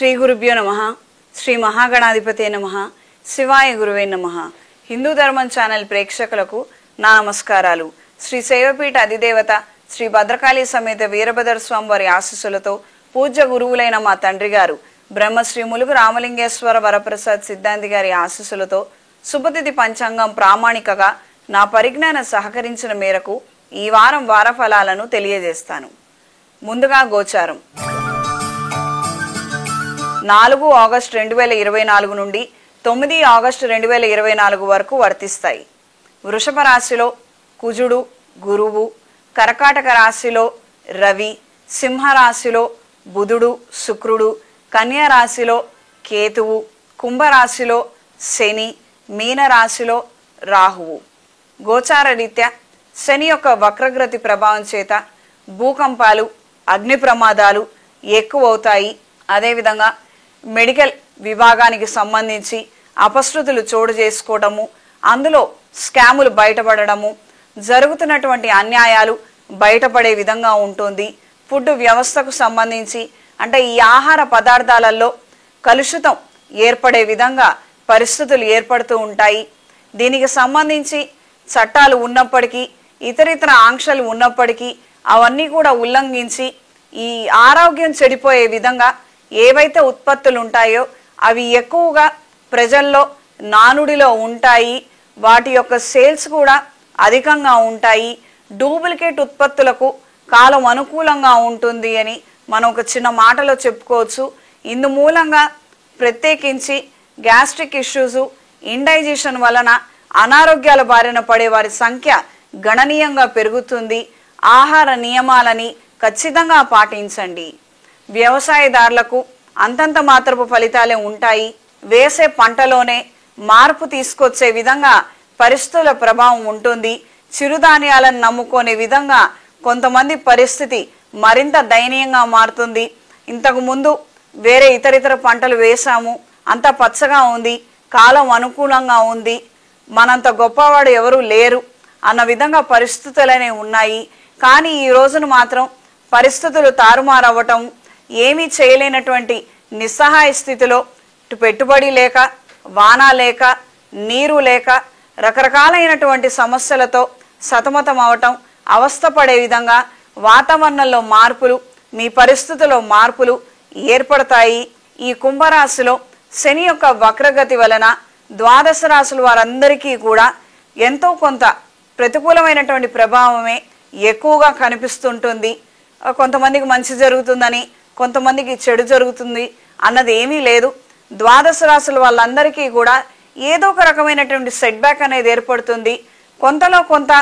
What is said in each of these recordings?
శ్రీ గురుభ్యో నమః. శ్రీ మహాగణాధిపతే నమః. శివాయ గురువే నమః. హిందూ ధర్మం ఛానల్ ప్రేక్షకులకు నా నమస్కారాలు. శ్రీ శైవపీఠ అధిదేవత శ్రీ భద్రకాళి సమేత వీరభద్ర స్వామి వారి ఆశీస్సులతో పూజ్య గురువులైన మా తండ్రి గారు బ్రహ్మశ్రీ ములుగు రామలింగేశ్వర వరప్రసాద్ సిద్ధాంతి గారి ఆశీస్సులతో శుభతిథి పంచాంగం ప్రామాణికగా నా పరిజ్ఞానం సహకరించిన మేరకు ఈ వారం వారఫలాలను తెలియజేస్తాను. ముందుగా గోచారం 4 ఆగస్టు 2024 నుండి 9 ఆగస్టు 2024 వరకు వర్తిస్తాయి. వృషభ రాశిలో కుజుడు, గురువు, కర్కాటక రాశిలో రవి, సింహరాశిలో బుధుడు, శుక్రుడు, కన్యా రాశిలో కేతువు, కుంభరాశిలో శని, మీనరాశిలో రాహువు. గోచార రీత్యా శని యొక్క వక్రగతి ప్రభావం చేత భూకంపాలు, అగ్ని ప్రమాదాలు ఎక్కువవుతాయి. అదేవిధంగా మెడికల్ విభాగానికి సంబంధించి అపశృతులు చోటు చేసుకోవడము, అందులో స్కాములు బయటపడము, జరుగుతున్నటువంటి అన్యాయాలు బయటపడే విధంగా ఉంటుంది. ఫుడ్ వ్యవస్థకు సంబంధించి అంటే ఈ ఆహార పదార్థాలలో కలుషితం ఏర్పడే విధంగా పరిస్థితులు ఏర్పడుతూ ఉంటాయి. దీనికి సంబంధించి చట్టాలు ఉన్నప్పటికీ, ఇతరితర ఆంక్షలు ఉన్నప్పటికీ అవన్నీ కూడా ఉల్లంఘించి ఈ ఆరోగ్యం చెడిపోయే విధంగా ఏవైతే ఉత్పత్తులు ఉంటాయో అవి ఎక్కువగా ప్రజల్లో నానుడిలో ఉంటాయి. వాటి యొక్క సేల్స్ కూడా అధికంగా ఉంటాయి. డూప్లికేట్ ఉత్పత్తులకు కాలం అనుకూలంగా ఉంటుంది అని మనం ఒక చిన్న మాటలో చెప్పుకోవచ్చు. ఇందు మూలంగా ప్రత్యేకించి గ్యాస్ట్రిక్ ఇష్యూస్, ఇండైజెషన్ వలన అనారోగ్యాల బారిన పడే వారి సంఖ్య గణనీయంగా పెరుగుతుంది. ఆహార నియమాలని ఖచ్చితంగా పాటించండి. వ్యవసాయదారులకు అంతంత మాత్రపు ఫలితాలే ఉంటాయి. వేసే పంటలోనే మార్పు తీసుకొచ్చే విధంగా పరిస్థితుల ప్రభావం ఉంటుంది. చిరుధాన్యాలను నమ్ముకునే విధంగా కొంతమంది పరిస్థితి మరింత దయనీయంగా మారుతుంది. ఇంతకు ముందు వేరే ఇతరితర పంటలు వేశాము, అంత పచ్చగా ఉంది, కాలం అనుకూలంగా ఉంది, మనంత గొప్పవాడు ఎవరు లేరు అన్న విధంగా పరిస్థితులనే ఉన్నాయి. కానీ ఈ రోజున మాత్రం పరిస్థితులు తారుమారవ్వటం, ఏమీ చేయలేనటువంటి నిస్సహాయ స్థితిలో పెట్టుబడి లేక, వాన లేక, నీరు లేక రకరకాలైనటువంటి సమస్యలతో సతమతం అవటం, అవస్థపడే విధంగా వాతావరణంలో మార్పులు, మీ పరిస్థితుల్లో మార్పులు ఏర్పడతాయి. ఈ కుంభరాశిలో శని యొక్క వక్రగతి వలన ద్వాదశ రాశుల వారందరికీ కూడా ఎంతో కొంత ప్రతికూలమైనటువంటి ప్రభావమే ఎక్కువగా కనిపిస్తుంటుంది. కొంతమందికి మంచి జరుగుతుందని, కొంతమందికి చెడు జరుగుతుంది అన్నది ఏమీ లేదు. ద్వాదశ రాశుల వాళ్ళందరికీ కూడా ఏదో ఒక రకమైనటువంటి సెట్ బ్యాక్ అనేది ఏర్పడుతుంది. కొంతలో కొంత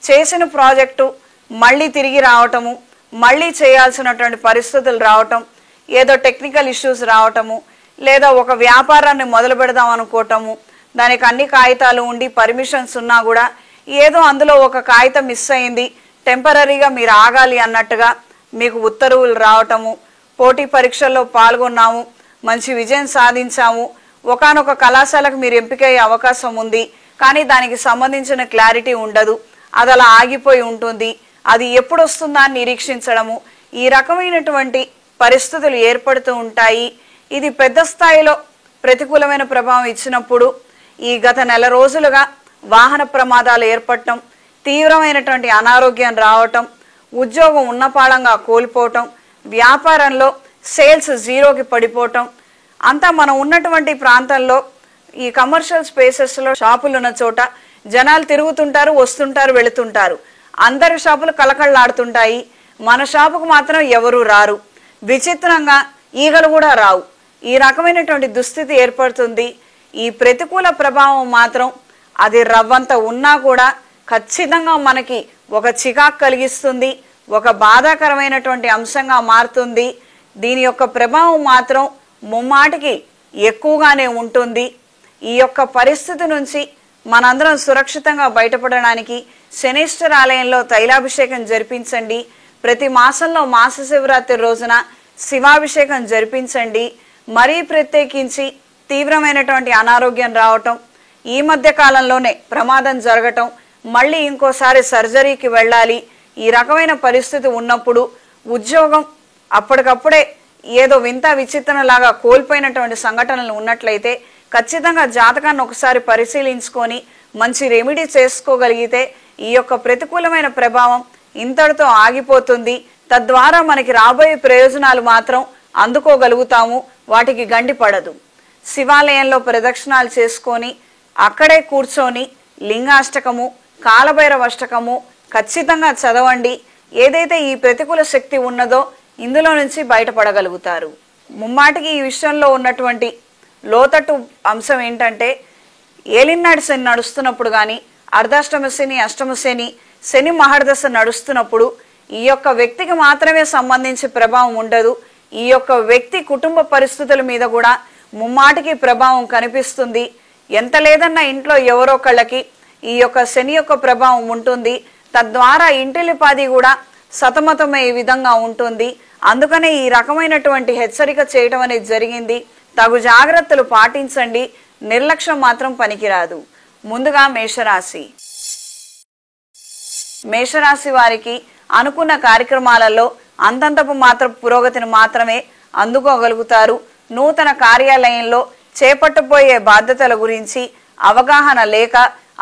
చేసిన ప్రాజెక్టు మళ్ళీ తిరిగి రావటము, మళ్ళీ చేయాల్సినటువంటి పరిస్థితులు రావటం, ఏదో టెక్నికల్ ఇష్యూస్ రావటము, లేదా ఒక వ్యాపారాన్ని మొదలు పెడదాం అనుకోవటము, దానికి అన్ని కాగితాలు ఉండి పర్మిషన్స్ ఉన్నా కూడా ఏదో అందులో ఒక కాగితం మిస్ అయింది, టెంపరీగా మీరు ఆగాలి అన్నట్టుగా మీకు ఉత్తర్వులు రావటము, పోటీ పరీక్షల్లో పాల్గొన్నాము, మంచి విజయం సాధించాము, ఒకానొక కళాశాలకు మీరు ఎంపికయ్యే అవకాశం ఉంది, కానీ దానికి సంబంధించిన క్లారిటీ ఉండదు, అది అలా ఆగిపోయి ఉంటుంది, అది ఎప్పుడు వస్తుందా అని నిరీక్షించడము, ఈ రకమైనటువంటి పరిస్థితులు ఏర్పడుతూ ఉంటాయి. ఇది పెద్ద స్థాయిలో ప్రతికూలమైన ప్రభావం ఇచ్చినప్పుడు ఈ గత నెల రోజులుగా వాహన ప్రమాదాలు ఏర్పడటం, తీవ్రమైనటువంటి అనారోగ్యం రావటం, ఉద్యోగం ఉన్నపాళంగా కోల్పోవటం, వ్యాపారంలో సేల్స్ జీరోకి పడిపోవటం, అంతా మనం ఉన్నటువంటి ప్రాంతంలో ఈ కమర్షియల్ స్పేసెస్లో షాపులు ఉన్న చోట జనాలు తిరుగుతుంటారు, వస్తుంటారు, వెళుతుంటారు, అందరి షాపులు కలకళ్ళాడుతుంటాయి, మన షాపుకు మాత్రం ఎవరు రారు, విచిత్రంగా ఈగలు కూడా రావు, ఈ రకమైనటువంటి దుస్థితి ఏర్పడుతుంది. ఈ ప్రతికూల ప్రభావం మాత్రం అది రవ్వంత ఉన్నా కూడా ఖచ్చితంగా మనకి ఒక చికాకు కలిగిస్తుంది, ఒక బాధాకరమైనటువంటి అంశంగా మారుతుంది. దీని యొక్క ప్రభావం మాత్రం ముమ్మాటికి ఎక్కువగానే ఉంటుంది. ఈ యొక్క పరిస్థితి నుంచి మనందరం సురక్షితంగా బయటపడడానికి శనేశ్వర ఆలయంలో తైలాభిషేకం జరిపించండి. ప్రతి మాసంలో మాస శివరాత్రి రోజున శివాభిషేకం జరిపించండి. మరీ ప్రత్యేకించి తీవ్రమైనటువంటి అనారోగ్యం రావటం, ఈ మధ్య కాలంలోనే ప్రమాదం జరగటం, మళ్ళీ ఇంకోసారి సర్జరీకి వెళ్ళాలి, ఈ రకమైన పరిస్థితి ఉన్నప్పుడు ఉద్యోగం అప్పటికప్పుడే ఏదో వింత విచిత్రంలాగా కోల్పోయినటువంటి సంఘటనలు ఉన్నట్లయితే ఖచ్చితంగా జాతకాన్ని ఒకసారి పరిశీలించుకొని మంచి రెమెడీ చేసుకోగలిగితే ఈ యొక్క ప్రతికూలమైన ప్రభావం ఇంతటితో ఆగిపోతుంది. తద్వారా మనకి రాబోయే ప్రయోజనాలు మాత్రం అందుకోగలుగుతాము, వాటికి గండి పడదు. శివాలయంలో ప్రదక్షిణాలు చేసుకొని అక్కడే కూర్చొని లింగాష్టకము, కాలభైరవ అష్టకము ఖచ్చితంగా చదవండి. ఏదైతే ఈ ప్రతికూల శక్తి ఉన్నదో ఇందులో నుంచి బయటపడగలుగుతారు. ముమ్మాటికి ఈ విషయంలో ఉన్నటువంటి లోతట్టు అంశం ఏంటంటే, ఏలినాడు శని నడుస్తున్నప్పుడు కానీ, అర్ధాష్టమ శని, అష్టమ శని, శని మహర్దశ నడుస్తున్నప్పుడు ఈ యొక్క వ్యక్తికి మాత్రమే సంబంధించి ప్రభావం ఉండదు. ఈ యొక్క వ్యక్తి కుటుంబ పరిస్థితుల మీద కూడా ముమ్మాటికి ప్రభావం కనిపిస్తుంది. ఎంత లేదన్నా ఇంట్లో ఎవరో ఒకళ్ళకి ఈ యొక్క శని యొక్క ప్రభావం ఉంటుంది. తద్వారా ఇంటిలిపాది కూడా సతమతమయ్యే విధంగా ఉంటుంది. అందుకనే ఈ రకమైనటువంటి హెచ్చరిక చేయటం అనేది జరిగింది. తగు జాగ్రత్తలు పాటించండి, నిర్లక్ష్యం మాత్రం పనికిరాదు. ముందుగా మేషరాశి. మేషరాశి వారికి అనుకున్న కార్యక్రమాలలో అంతంతపు మాత్రం పురోగతిని మాత్రమే అందుకోగలుగుతారు. నూతన కార్యాలయంలో చేపట్టబోయే బాధ్యతల గురించి అవగాహన లేక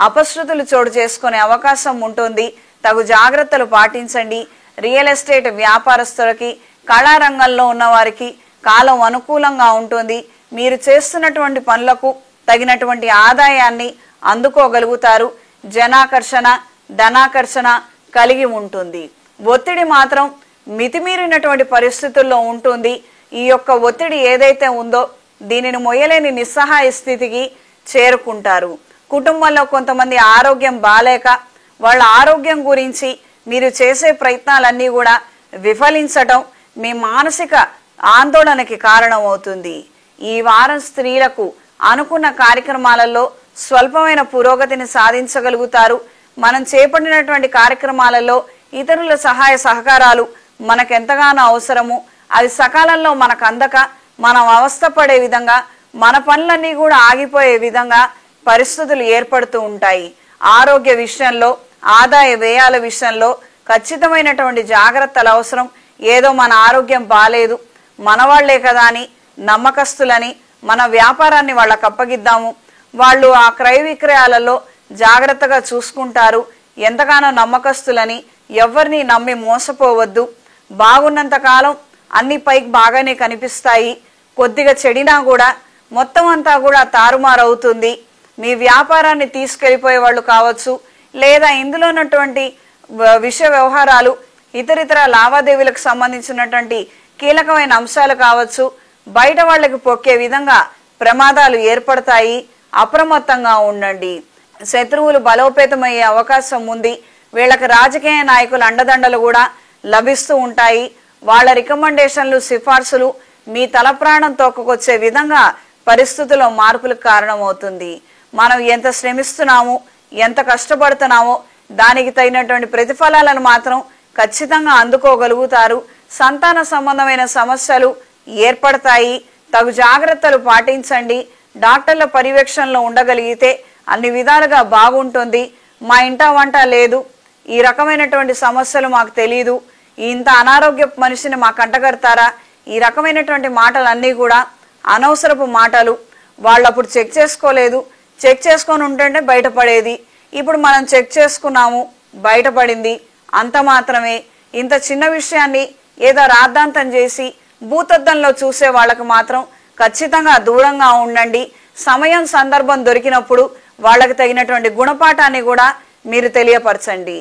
అపశృతులు చోటు చేసుకునే అవకాశం ఉంటుంది. తగు జాగ్రత్తలు పాటించండి. రియల్ ఎస్టేట్ వ్యాపారస్తులకి, కళారంగంలో ఉన్న వారికి కాలం అనుకూలంగా ఉంటుంది. మీరు చేస్తున్నటువంటి పనులకు తగినటువంటి ఆదాయాన్ని అందుకోగలుగుతారు. జనాకర్షణ, ధనాకర్షణ కలిగి ఉంటుంది. ఒత్తిడి మాత్రం మితిమీరినటువంటి పరిస్థితుల్లో ఉంటుంది. ఈ యొక్క ఒత్తిడి ఏదైతే ఉందో దీనిని మొయ్యలేని నిస్సహాయ స్థితికి చేరుకుంటారు. కుటుంబంలో కొంతమంది ఆరోగ్యం బాలేక వాళ్ళ ఆరోగ్యం గురించి మీరు చేసే ప్రయత్నాలన్నీ కూడా విఫలించటం మీ మానసిక ఆందోళనకి కారణమవుతుంది. ఈ వారం స్త్రీలకు అనుకున్న కార్యక్రమాలలో స్వల్పమైన పురోగతిని సాధించగలుగుతారు. మనం చేపట్టినటువంటి కార్యక్రమాలలో ఇతరుల సహాయ సహకారాలు మనకెంతగానో అవసరము. అవి సకాలంలో మనకు అందక మనం అవస్థపడే విధంగా, మన పనులన్నీ కూడా ఆగిపోయే విధంగా పరిస్థితులు ఏర్పడుతూ ఉంటాయి. ఆరోగ్య విషయంలో, ఆదాయ వ్యయాల విషయంలో ఖచ్చితమైనటువంటి జాగ్రత్తలు అవసరం. ఏదో మన ఆరోగ్యం బాలేదు, మనవాళ్లే కదా అని నమ్మకస్తులని మన వ్యాపారాన్ని వాళ్ళకు అప్పగిద్దాము, వాళ్ళు ఆ క్రయ విక్రయాలలో జాగ్రత్తగా చూసుకుంటారు, ఎంతగానో నమ్మకస్తులని ఎవరిని నమ్మి మోసపోవద్దు. బాగున్నంత కాలం అన్ని పైకి బాగానే కనిపిస్తాయి. కొద్దిగా చెడినా కూడా మొత్తం అంతా కూడా తారుమారవుతుంది. మీ వ్యాపారాన్ని తీసుకెళ్లిపోయే వాళ్ళు కావచ్చు, లేదా ఇందులో ఉన్నటువంటి విషయ వ్యవహారాలు, ఇతరితర లావాదేవీలకు సంబంధించినటువంటి కీలకమైన అంశాలు కావచ్చు, బయట వాళ్ళకి పొక్కే విధంగా ప్రమాదాలు ఏర్పడతాయి. అప్రమత్తంగా ఉండండి. శత్రువులు బలోపేతమయ్యే అవకాశం ఉంది. వీళ్ళకి రాజకీయ నాయకుల అండదండలు కూడా లభిస్తూ ఉంటాయి. వాళ్ళ రికమెండేషన్లు, సిఫార్సులు మీ తల ప్రాణం తోకకొచ్చే విధంగా పరిస్థితుల్లో మార్పులకు కారణమవుతుంది. మనం ఎంత శ్రమిస్తున్నామో, ఎంత కష్టపడుతున్నామో దానికి తగినటువంటి ప్రతిఫలాలను మాత్రం ఖచ్చితంగా అందుకోగలుగుతారు. సంతాన సంబంధమైన సమస్యలు ఏర్పడతాయి. తగు జాగ్రత్తలు పాటించండి. డాక్టర్ల పర్యవేక్షణలో ఉండగలిగితే అన్ని విధాలుగా బాగుంటుంది. మా ఇంట వంట లేదు, ఈ రకమైనటువంటి సమస్యలు మాకు తెలియదు, ఇంత అనారోగ్య మనిషిని మాకు అంటగడతారా, ఈ రకమైనటువంటి మాటలన్నీ కూడా అనవసరపు మాటలు. వాళ్ళు అప్పుడు చెక్ చేసుకోలేదు, చెక్ చేసుకొని ఉంటుంటే బయటపడేది. ఇప్పుడు మనం చెక్ చేసుకున్నాము, బయటపడింది, అంత మాత్రమే. ఇంత చిన్న విషయాన్ని ఏదో రాద్ధాంతం చేసి భూతద్దంలో చూసే వాళ్ళకు మాత్రం ఖచ్చితంగా దూరంగా ఉండండి. సమయం, సందర్భం దొరికినప్పుడు వాళ్ళకి తగినటువంటి గుణపాఠాన్ని కూడా మీరు తెలియపరచండి.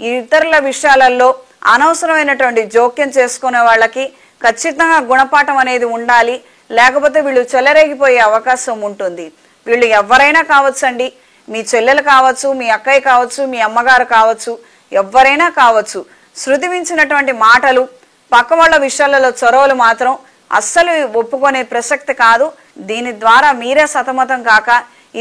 ఇతరుల విషయాలలో అనవసరమైనటువంటి జోక్యం చేసుకునే వాళ్ళకి ఖచ్చితంగా గుణపాఠం అనేది ఉండాలి. లేకపోతే వీళ్ళు చెలరేగిపోయే అవకాశం ఉంటుంది. వీళ్ళు ఎవరైనా కావచ్చండి, మీ చెల్లెలు కావచ్చు, మీ అక్కయ్య కావచ్చు, మీ అమ్మగారు కావచ్చు, ఎవరైనా కావచ్చు. శృతి మించినటువంటి మాటలు, పక్క వాళ్ళ విషయాలలో చొరవలు మాత్రం అస్సలు ఒప్పుకునే ప్రసక్తి కాదు. దీని ద్వారా మీరే సతమతం కాక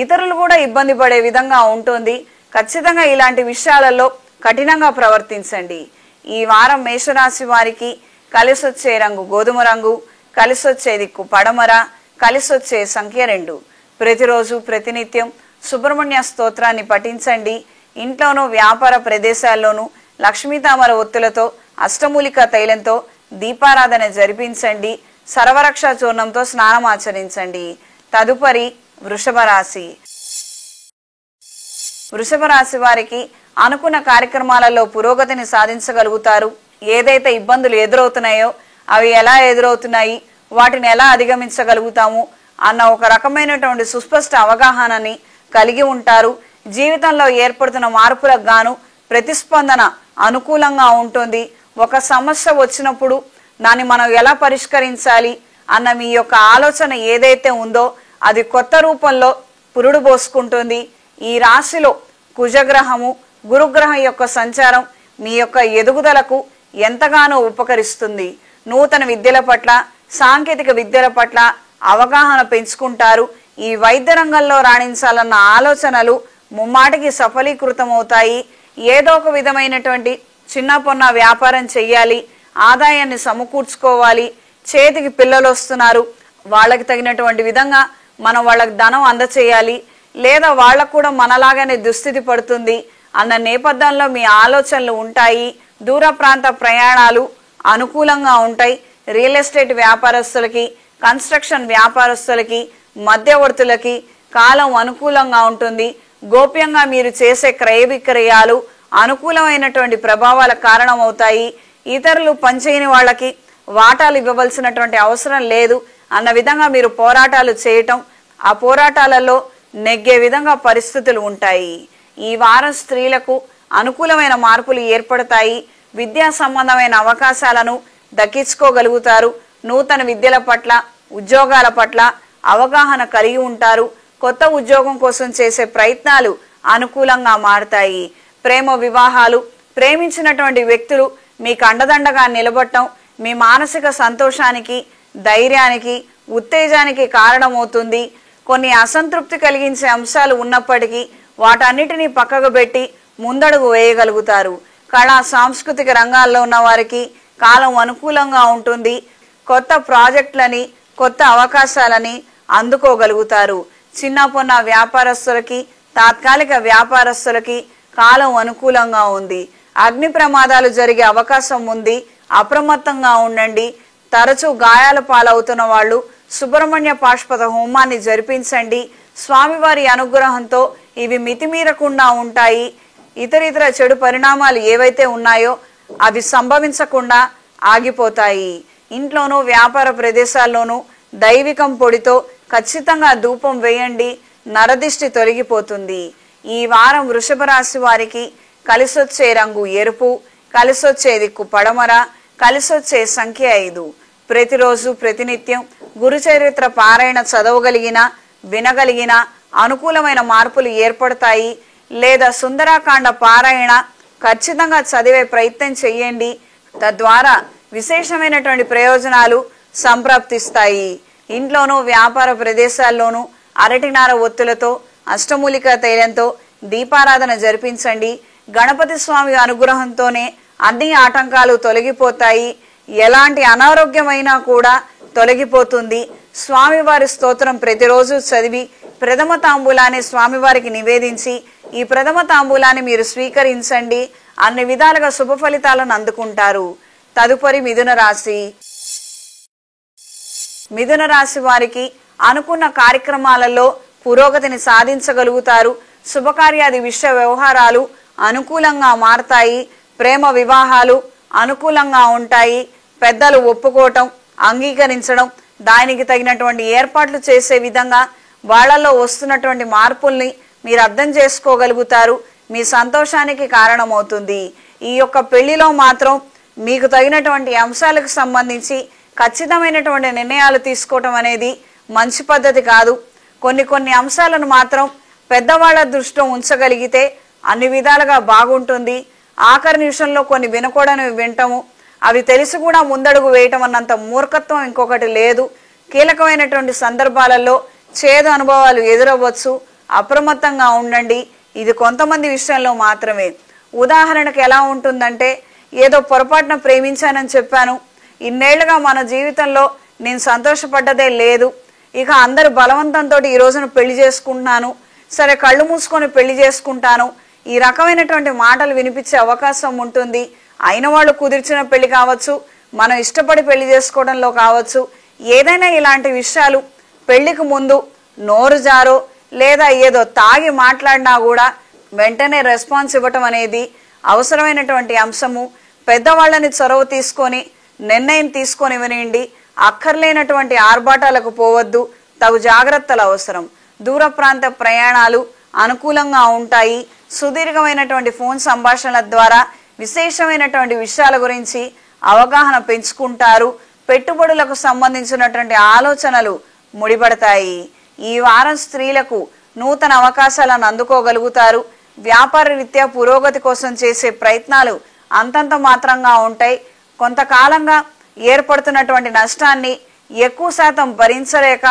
ఇతరులు కూడా ఇబ్బంది పడే విధంగా ఉంటుంది. ఖచ్చితంగా ఇలాంటి విషయాలలో కఠినంగా ప్రవర్తించండి. ఈ వారం మేషరాశి వారికి కలిసొచ్చే రంగు గోధుమ రంగు, కలిసొచ్చే దిక్కు పడమర, కలిసొచ్చే సంఖ్య 2. ప్రతిరోజు ప్రతినిత్యం సుబ్రహ్మణ్య స్తోత్రాన్ని పఠించండి. ఇంట్లోనూ వ్యాపార ప్రదేశాల్లోనూ లక్ష్మీతామర ఒత్తులతో, అష్టమూలిక తైలంతో దీపారాధన జరిపించండి. సర్వరక్ష చూర్ణంతో స్నానం ఆచరించండి. తదుపరి వృషభ రాశి. వృషభ రాశి వారికి అనుకున్న కార్యక్రమాలలో పురోగతిని సాధించగలుగుతారు. ఏదైతే ఇబ్బందులు ఎదురవుతున్నాయో అవి ఎలా ఎదురవుతున్నాయి, వాటిని ఎలా అధిగమించగలుగుతాము అన్న ఒక రకమైనటువంటి సుస్పష్ట అవగాహనని కలిగి ఉంటారు. జీవితంలో ఏర్పడుతున్న మార్పులకు గాను ప్రతిస్పందన అనుకూలంగా ఉంటుంది. ఒక సమస్య వచ్చినప్పుడు దాన్ని మనం ఎలా పరిష్కరించాలి అన్న మీ యొక్క ఆలోచన ఏదైతే ఉందో అది కొత్త రూపంలో పురుడు పోసుకుంటుంది. ఈ రాశిలో కుజగ్రహము గురుగ్రహం యొక్క సంచారం మీ యొక్క ఎదుగుదలకు ఎంతగానో ఉపకరిస్తుంది. నూతన విద్యల పట్ల, సాంకేతిక విద్యల పట్ల అవగాహన పెంచుకుంటారు. ఈ వైద్య రంగంలో రాణించాలన్న ఆలోచనలు ముమ్మాటికి సఫలీకృతమవుతాయి. ఏదో ఒక విధమైనటువంటి చిన్న పొన్న వ్యాపారం చెయ్యాలి, ఆదాయాన్ని సమకూర్చుకోవాలి, చేతికి పిల్లలు వస్తున్నారు, వాళ్ళకి తగినటువంటి విధంగా మనం వాళ్ళకి ధనం అందచేయాలి, లేదా వాళ్ళకు కూడా మనలాగానే దుస్థితి పడుతుంది అన్న నేపథ్యంలో మీ ఆలోచనలు ఉంటాయి. దూర ప్రాంత ప్రయాణాలు అనుకూలంగా ఉంటాయి. రియల్ ఎస్టేట్ వ్యాపారస్తులకి, కన్స్ట్రక్షన్ వ్యాపారస్తులకి, మధ్యవర్తులకి కాలం అనుకూలంగా ఉంటుంది. గోప్యంగా మీరు చేసే క్రయ విక్రయాలు అనుకూలమైనటువంటి ప్రభావాల కారణమవుతాయి. ఇతరులు పనిచేయని వాళ్ళకి వాటాలు ఇవ్వవలసినటువంటి అవసరం లేదు అన్న విధంగా మీరు పోరాటాలు చేయటం, ఆ పోరాటాలలో నెగ్గే విధంగా పరిస్థితులు ఉంటాయి. ఈ వారం స్త్రీలకు అనుకూలమైన మార్పులు ఏర్పడతాయి. విద్యా సంబంధమైన అవకాశాలను దక్కించుకోగలుగుతారు. నూతన విద్యల పట్ల, ఉద్యోగాల పట్ల అవగాహన కలిగి ఉంటారు. కొత్త ఉద్యోగం కోసం చేసే ప్రయత్నాలు అనుకూలంగా మారతాయి. ప్రేమ వివాహాలు, ప్రేమించినటువంటి వ్యక్తులు మీకు అండదండగా నిలబడటం మీ మానసిక సంతోషానికి, ధైర్యానికి, ఉత్తేజానికి కారణమవుతుంది. కొన్ని అసంతృప్తి కలిగించే అంశాలు ఉన్నప్పటికీ వాటన్నిటినీ పక్కకు పెట్టి ముందడుగు వేయగలుగుతారు. కళా సాంస్కృతిక రంగాల్లో ఉన్న వారికి కాలం అనుకూలంగా ఉంటుంది. కొత్త ప్రాజెక్టులని, కొత్త అవకాశాలని అందుకోగలుగుతారు. చిన్న పొన్న వ్యాపారస్తులకి, తాత్కాలిక వ్యాపారస్తులకి కాలం అనుకూలంగా ఉంది. అగ్ని ప్రమాదాలు జరిగే అవకాశం ఉంది. అప్రమత్తంగా ఉండండి. తరచూ గాయాల పాలవుతున్న వాళ్ళు సుబ్రహ్మణ్య పాశుపత హోమాన్ని జరిపించండి. స్వామివారి అనుగ్రహంతో ఇవి మితిమీరకుండా ఉంటాయి. ఇతరితర చెడు పరిణామాలు ఏవైతే ఉన్నాయో అవి సంభవించకుండా ఆగిపోతాయి. ఇంట్లోనూ వ్యాపార ప్రదేశాల్లోనూ దైవికం పొడితో ఖచ్చితంగా ధూపం వేయండి. నరదిష్టి తొలగిపోతుంది. ఈ వారం వృషభ రాశి వారికి కలిసొచ్చే రంగు ఎరుపు, కలిసొచ్చే దిక్కు పడమర, కలిసొచ్చే సంఖ్య 5. ప్రతిరోజు ప్రతినిత్యం గురుచరిత్ర పారాయణ చదవగలిగిన, వినగలిగిన అనుకూలమైన మార్పులు ఏర్పడతాయి. లేదా సుందరాకాండ పారాయణ ఖచ్చితంగా చదివే ప్రయత్నం చెయ్యండి. తద్వారా విశేషమైనటువంటి ప్రయోజనాలు సంప్రాప్తిస్తాయి. ఇంట్లోనూ వ్యాపార ప్రదేశాల్లోనూ అరటినార ఒత్తులతో, అష్టమూలిక తైలంతో దీపారాధన జరిపించండి. గణపతి స్వామి అనుగ్రహంతోనే అన్ని ఆటంకాలు తొలగిపోతాయి. ఎలాంటి అనారోగ్యమైనా కూడా తొలగిపోతుంది. స్వామివారి స్తోత్రం ప్రతిరోజు చదివి ప్రథమ తాంబూలాన్ని స్వామివారికి నివేదించి ఈ ప్రథమ తాంబూలాన్ని మీరు స్వీకరించండి. అన్ని విధాలుగా శుభ ఫలితాలను అందుకుంటారు. తదుపరి మిథున రాశి. మిథున రాశి వారికి అనుకున్న కార్యక్రమాలలో పురోగతిని సాధించగలుగుతారు. శుభకార్యాది విషయ వ్యవహారాలు అనుకూలంగా మారతాయి. ప్రేమ వివాహాలు అనుకూలంగా ఉంటాయి. పెద్దలు ఒప్పుకోవటం, అంగీకరించడం, దానికి తగినటువంటి ఏర్పాట్లు చేసే విధంగా వాళ్లలో వస్తున్నటువంటి మార్పుల్ని మీరు అర్థం చేసుకోగలుగుతారు. మీ సంతోషానికి కారణమవుతుంది. ఈ యొక్క పెళ్లిలో మాత్రం మీకు తగినటువంటి అంశాలకు సంబంధించి ఖచ్చితమైనటువంటి నిర్ణయాలు తీసుకోవటం అనేది మంచి పద్ధతి కాదు. కొన్ని అంశాలను మాత్రం పెద్దవాళ్ల దృష్టిలో ఉంచగలిగితే అన్ని విధాలుగా బాగుంటుంది. ఆఖరి నిమిషంలో కొన్ని వినకూడనివి వింటము, అవి తెలిసి కూడా ముందడుగు వేయటం అన్నంత మూర్ఖత్వం ఇంకొకటి లేదు. కీలకమైనటువంటి సందర్భాలలో చేదు అనుభవాలు ఎదురవ్వచ్చు. అప్రమత్తంగా ఉండండి. ఇది కొంతమంది విషయంలో మాత్రమే. ఉదాహరణకు ఎలా ఉంటుందంటే, ఏదో పొరపాటున ప్రేమించానని చెప్పాను, ఇన్నేళ్లుగా మన జీవితంలో నేను సంతోషపడ్డదే లేదు, ఇక అందరు బలవంతంతో ఈ రోజున పెళ్లి చేసుకుంటున్నాను, సరే కళ్ళు మూసుకొని పెళ్లి చేసుకుంటాను, ఈ రకమైనటువంటి మాటలు వినిపించే అవకాశం ఉంటుంది. అయిన వాళ్ళు కుదిర్చిన పెళ్లి కావచ్చు, మనం ఇష్టపడి పెళ్లి చేసుకోవడంలో కావచ్చు, ఏదైనా ఇలాంటి విషయాలు పెళ్లికి ముందు నోరు జారో లేదా ఏదో తాగి మాట్లాడినా కూడా వెంటనే రెస్పాన్స్ ఇవ్వటం అనేది అవసరమైనటువంటి అంశము. పెద్దవాళ్ళని చొరవ తీసుకొని నిర్ణయం తీసుకొని వినండి. అక్కర్లేనటువంటి ఆర్భాటాలకు పోవద్దు. తగు జాగ్రత్తలు అవసరం. దూర ప్రాంత ప్రయాణాలు అనుకూలంగా ఉంటాయి. సుదీర్ఘమైనటువంటి ఫోన్ సంభాషణల ద్వారా విశేషమైనటువంటి విషయాల గురించి అవగాహన పెంచుకుంటారు. పెట్టుబడులకు సంబంధించినటువంటి ఆలోచనలు ముడిపడతాయి. ఈ వారం స్త్రీలకు నూతన అవకాశాలను అందుకోగలుగుతారు. వ్యాపార రీత్యా పురోగతి కోసం చేసే ప్రయత్నాలు అంతంత మాత్రంగా ఉంటాయి. కొంతకాలంగా ఏర్పడుతున్నటువంటి నష్టాన్ని ఎక్కువ శాతం భరించలేక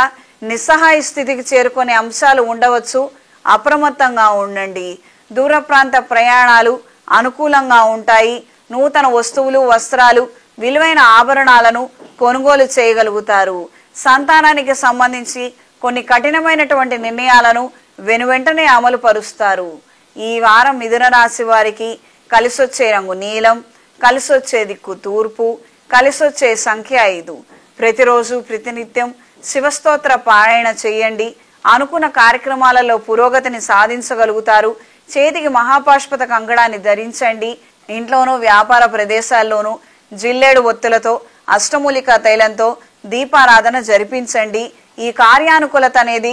నిస్సహాయ స్థితికి చేరుకునే అంశాలు ఉండవచ్చు. అప్రమత్తంగా ఉండండి. దూర ప్రాంత ప్రయాణాలు అనుకూలంగా ఉంటాయి. నూతన వస్తువులు, వస్త్రాలు, విలువైన ఆభరణాలను కొనుగోలు చేయగలుగుతారు. సంతానానికి సంబంధించి కొన్ని కఠినమైనటువంటి నిర్ణయాలను వెనువెంటనే అమలు పరుస్తారు. ఈ వారం మిథున రాశి వారికి కలిసొచ్చే రంగు నీలం, కలిసొచ్చే దిక్కు తూర్పు, కలిసొచ్చే సంఖ్య 5. ప్రతిరోజు ప్రతినిత్యం శివస్తోత్ర పారాయణ చేయండి. అనుకున్న కార్యక్రమాలలో పురోగతిని సాధించగలుగుతారు. చేతికి మహాపాష్పత కంకణాన్ని ధరించండి. ఇంట్లోనూ వ్యాపార ప్రదేశాల్లోనూ జిల్లేడు ఒత్తులతో అష్టమూలికా తైలంతో దీపారాధన జరిపించండి. ఈ కార్యానుకూలత అనేది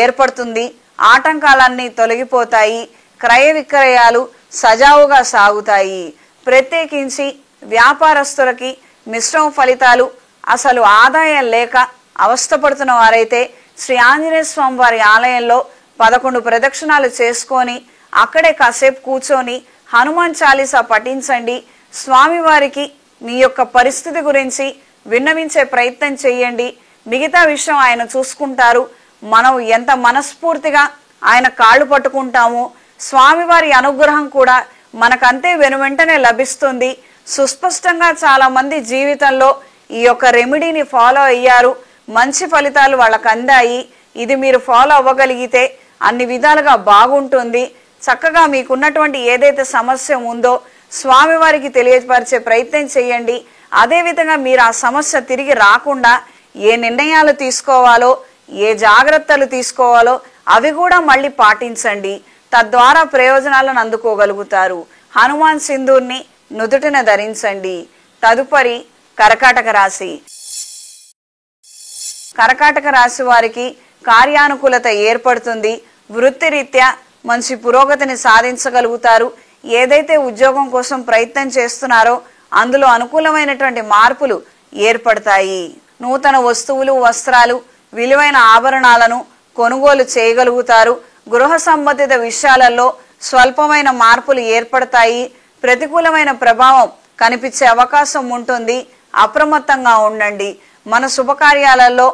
ఏర్పడుతుంది. ఆటంకాలన్నీ తొలగిపోతాయి. క్రయ విక్రయాలు సజావుగా సాగుతాయి. ప్రత్యేకించి వ్యాపారస్తులకి మిశ్రమ ఫలితాలు. అసలు ఆదాయం లేక అవస్థపడుతున్న వారైతే శ్రీ ఆంజనేయ స్వామి వారి ఆలయంలో 11 ప్రదక్షిణాలు చేసుకొని అక్కడే కాసేపు కూర్చొని హనుమాన్ చాలీసా పఠించండి. స్వామివారికి మీ యొక్క పరిస్థితి గురించి విన్నవించే ప్రయత్నం చేయండి. మిగతా విషయం ఆయన చూసుకుంటారు. మనం ఎంత మనస్ఫూర్తిగా ఆయన కాళ్ళు పట్టుకుంటామో స్వామివారి అనుగ్రహం కూడా మనకంతే వెనువెంటనే లభిస్తుంది. సుస్పష్టంగా చాలా మంది జీవితంలో ఈ యొక్క రెమెడీని ఫాలో అయ్యారు. మంచి ఫలితాలు వాళ్ళకు అందాయి. ఇది మీరు ఫాలో అవ్వగలిగితే అన్ని విధాలుగా బాగుంటుంది. చక్కగా మీకున్నటువంటి ఏదైతే సమస్య ఉందో స్వామివారికి తెలియపరిచే ప్రయత్నం చేయండి. అదేవిధంగా మీరు ఆ సమస్య తిరిగి రాకుండా ఏ నిర్ణయాలు తీసుకోవాలో, ఏ జాగ్రత్తలు తీసుకోవాలో అవి కూడా మళ్ళీ పాటించండి. తద్వారా ప్రయోజనాలను అందుకోగలుగుతారు. హనుమాన్ సింధూర్ని నుదుటిన ధరించండి. తదుపరి కర్కాటక రాశి. కర్కాటక రాశి వారికి కార్యానుకూలత ఏర్పడుతుంది. వృత్తిరీత్యా మంచి పురోగతిని సాధించగలుగుతారు. ఏదైతే ఉద్యోగం కోసం ప్రయత్నం చేస్తున్నారో అందులో అనుకూలమైనటువంటి మార్పులు ఏర్పడతాయి. నూతన వస్తువులు, వస్త్రాలు, విలువైన ఆభరణాలను కొనుగోలు చేయగలుగుతారు. గృహ సంబంధిత విషయాలలో స్వల్పమైన మార్పులు ఏర్పడతాయి. ప్రతికూలమైన ప్రభావం కనిపించే అవకాశం ఉంటుంది. అప్రమత్తంగా ఉండండి. మన శుభకార్యాలలో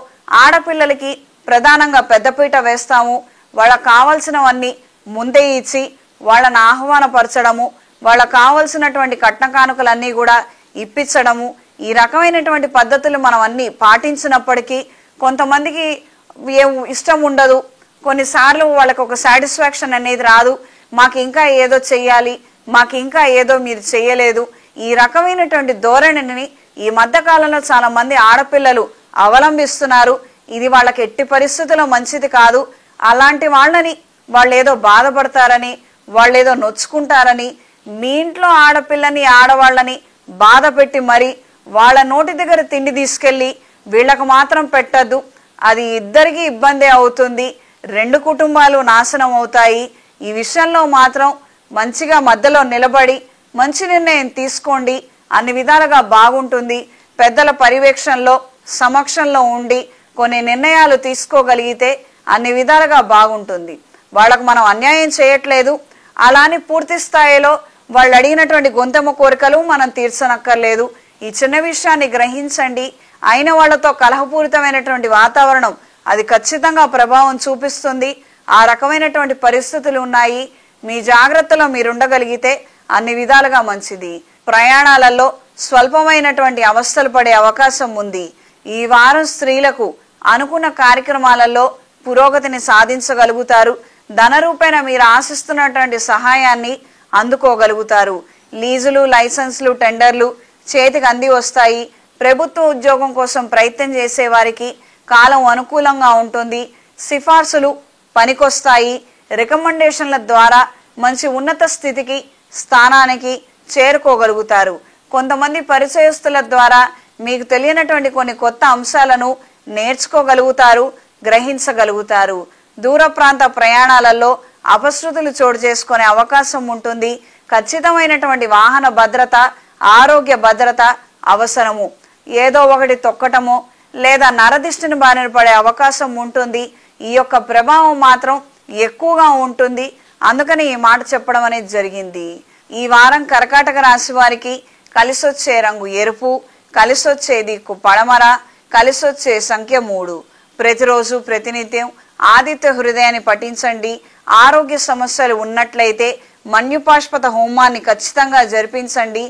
ఆడపిల్లలకి ప్రధానంగా పెద్దపీట వేస్తాము. వాళ్ళకు కావలసినవన్నీ ముందే ఇచ్చి వాళ్ళని ఆహ్వానపరచడము, వాళ్ళకు కావలసినటువంటి కట్న కానుకలన్నీ కూడా ఇప్పించడము, ఈ రకమైనటువంటి పద్ధతులు మనం అన్ని పాటించినప్పటికీ కొంతమందికి ఇష్టం ఉండదు. కొన్నిసార్లు వాళ్ళకి ఒక సాటిస్ఫాక్షన్ అనేది రాదు. మాకు ఇంకా ఏదో చెయ్యాలి, మాకు ఇంకా ఏదో మీరు చెయ్యలేదు. ఈ రకమైనటువంటి ధోరణిని ఈ మధ్య కాలంలో చాలా మంది ఆడపిల్లలు అవలంబిస్తున్నారు. ఇది వాళ్ళకి ఎట్టి పరిస్థితుల్లో మంచిది కాదు. అలాంటి వాళ్ళని వాళ్ళు ఏదో బాధపడతారని, వాళ్ళు ఏదో నొచ్చుకుంటారని మీ ఇంట్లో ఆడపిల్లని, ఆడవాళ్ళని బాధ పెట్టి మరి వాళ్ళ నోటి దగ్గర తిండి తీసుకెళ్ళి వీళ్ళకు మాత్రం పెట్టద్దు. అది ఇద్దరికి ఇబ్బంది అవుతుంది. 2 కుటుంబాలు నాశనం అవుతాయి. ఈ విషయంలో మాత్రం మంచిగా మధ్యలో నిలబడి మంచి నిర్ణయం తీసుకోండి. అన్ని విధాలుగా బాగుంటుంది. పెద్దల పర్యవేక్షణలో, సమక్షంలో ఉండి కొన్ని నిర్ణయాలు తీసుకోగలిగితే అన్ని విధాలుగా బాగుంటుంది. వాళ్ళకు మనం అన్యాయం చేయట్లేదు. అలాని పూర్తి స్థాయిలో వాళ్ళు అడిగినటువంటి గొంతెమ్మ కోరికలు మనం తీర్చనక్కర్లేదు. ఈ చిన్న విషయాన్ని గ్రహించండి. అయిన వాళ్లతో కలహపూరితమైనటువంటి వాతావరణం అది ఖచ్చితంగా ప్రభావం చూపిస్తుంది. ఆ రకమైనటువంటి పరిస్థితులు ఉన్నాయి. మీ జాగ్రత్తలో మీరుండగలిగితే అన్ని విధాలుగా మంచిది. ప్రయాణాలలో స్వల్పమైనటువంటి అవస్థలు పడే అవకాశం ఉంది. ఈ వారం స్త్రీలకు అనుకున్న కార్యక్రమాలలో పురోగతిని సాధించగలుగుతారు. ధన రూపేణ మీరు ఆశిస్తున్నటువంటి సహాయాన్ని అందుకోగలుగుతారు. లీజులు, లైసెన్సులు, టెండర్లు చేతికి అంది వస్తాయి. ప్రభుత్వ ఉద్యోగం కోసం ప్రయత్నం చేసే వారికి కాలం అనుకూలంగా ఉంటుంది. సిఫార్సులు పనికొస్తాయి. రికమెండేషన్ల ద్వారా మంచి ఉన్నత స్థితికి స్థానానికి చేరుకోగలుగుతారు. కొంతమంది పరిచయస్తుల ద్వారా మీకు తెలియనటువంటి కొన్ని కొత్త అంశాలను నేర్చుకోగలుగుతారు, గ్రహించగలుగుతారు. దూర ప్రాంత ప్రయాణాలలో అపశృతులు చోటు చేసుకునే అవకాశం ఉంటుంది. ఖచ్చితమైనటువంటి వాహన భద్రత, ఆరోగ్య భద్రత అవసరము. ఏదో ఒకటి తొక్కటమో లేదా నరదిష్టిని బారిన పడే అవకాశం ఉంటుంది. ఈ యొక్క ప్రభావం మాత్రం ఎక్కువగా ఉంటుంది. అందుకని ఈ మాట చెప్పడం అనేది జరిగింది. ఈ వారం కర్కాటక రాశి వారికి కలిసొచ్చే రంగు ఎరుపు, కలిసొచ్చే దిక్కు పడమర, కలిసొచ్చే సంఖ్య 3. ప్రతిరోజు ప్రతినిత్యం ఆదిత్య హృదయాన్ని పఠించండి. ఆరోగ్య సమస్యలు ఉన్నట్లయితే మన్యుపాష్పత హోమాన్ని ఖచ్చితంగా జరిపించండి.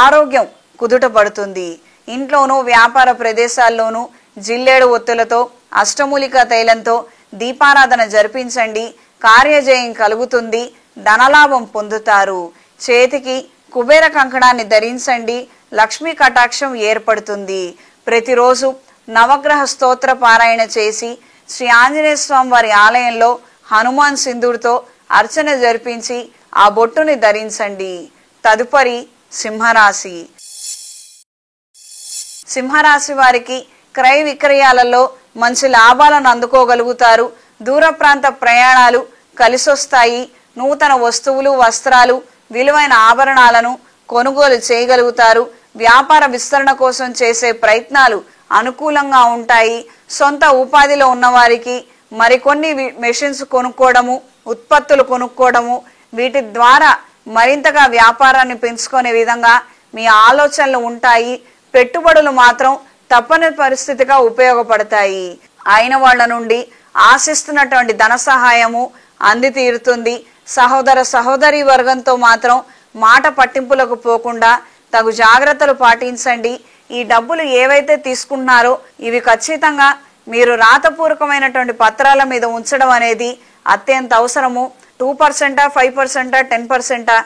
ఆరోగ్యం కుదుట పడుతుంది. ఇంట్లోనూ వ్యాపార ప్రదేశాల్లోనూ జిల్లేడు ఒత్తులతో అష్టమూలిక తైలంతో దీపారాధన జరిపించండి. కార్యజయం కలుగుతుంది. ధనలాభం పొందుతారు. చేతికి కుబేర కంకణాన్ని ధరించండి. లక్ష్మీ కటాక్షం ఏర్పడుతుంది. ప్రతిరోజు నవగ్రహ స్తోత్ర పారాయణ చేసి శ్రీ ఆంజనేయ స్వామి వారి ఆలయంలో హనుమాన్ సింధుడితో అర్చన జరిపించి ఆ బొట్టుని ధరించండి. తదుపరి సింహరాశి. సింహరాశి వారికి క్రయ విక్రయాలలో మంచి లాభాలను అందుకోగలుగుతారు. దూర ప్రాంత ప్రయాణాలు కలిసొస్తాయి. నూతన వస్తువులు, వస్త్రాలు, విలువైన ఆభరణాలను కొనుగోలు చేయగలుగుతారు. వ్యాపార విస్తరణ కోసం చేసే ప్రయత్నాలు అనుకూలంగా ఉంటాయి. సొంత ఉపాధిలో ఉన్నవారికి మరికొన్ని మెషిన్స్ కొనుక్కోవడము, ఉత్పత్తులు కొనుక్కోవడము, వీటి ద్వారా మరింతగా వ్యాపారాన్ని పెంచుకునే విధంగా మీ ఆలోచనలు ఉంటాయి. పెట్టుబడులు మాత్రం తప్పని పరిస్థితిగా ఉపయోగపడతాయి. అయిన వాళ్ళ నుండి ఆశిస్తున్నటువంటి ధన సహాయము అంది తీరుతుంది. సహోదర సహోదరి వర్గంతో మాత్రం మాట పట్టింపులకు పోకుండా తగు జాగ్రత్తలు పాటించండి. ఈ డబ్బులు ఏవైతే తీసుకున్నారో ఇవి ఖచ్చితంగా మీరు రాతపూర్వకమైనటువంటి పత్రాల మీద ఉంచడం అనేది అత్యంత అవసరము. 2%, 5%, 10%,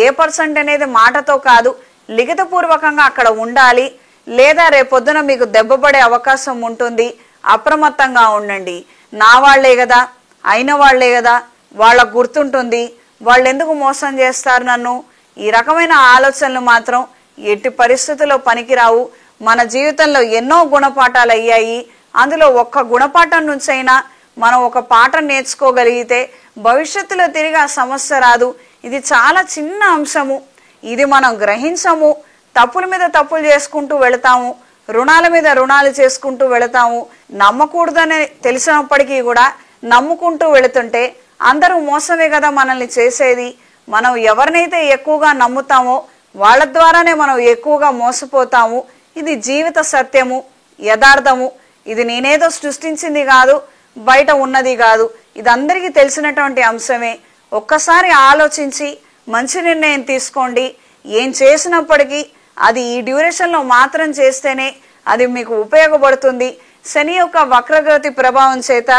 ఏ పర్సెంట్ అనేది మాటతో కాదు, లిఖితపూర్వకంగా అక్కడ ఉండాలి. లేదా రేపొద్దున మీకు దెబ్బపడే అవకాశం ఉంటుంది. అప్రమత్తంగా ఉండండి. నా వాళ్లే కదా, అయిన వాళ్లే కదా, వాళ్ళకు గుర్తుంటుంది, వాళ్ళు ఎందుకు మోసం చేస్తారు నన్ను, ఈ రకమైన ఆలోచనలు మాత్రం ఎట్టి పరిస్థితుల్లో పనికిరావు. మన జీవితంలో ఎన్నో గుణపాఠాలు అయ్యాయి. అందులో ఒక్క గుణపాఠం నుంచైనా మనం ఒక పాఠం నేర్చుకోగలిగితే భవిష్యత్తులో తిరిగి ఆ సమస్య రాదు. ఇది చాలా చిన్న అంశము. ఇది మనం గ్రహించము. తప్పుల మీద తప్పులు చేసుకుంటూ వెళతాము, రుణాల మీద రుణాలు చేసుకుంటూ వెళతాము. నమ్మకూడదని తెలిసినప్పటికీ కూడా నమ్ముకుంటూ వెళుతుంటే అందరూ మోసమే కదా మనల్ని చేసేది. మనం ఎవరినైతే ఎక్కువగా నమ్ముతామో వాళ్ళ ద్వారానే మనం ఎక్కువగా మోసపోతాము. ఇది జీవిత సత్యము, యథార్థము. ఇది నేనేదో సృష్టించింది కాదు, బయట ఉన్నది కాదు. ఇది అందరికీ తెలిసినటువంటి అంశమే. ఒక్కసారి ఆలోచించి మంచి నిర్ణయం తీసుకోండి. ఏం చేసినప్పటికీ అది ఈ డ్యూరేషన్లో మాత్రం చేస్తేనే అది మీకు ఉపయోగపడుతుంది. శని యొక్క వక్రగతి ప్రభావం చేత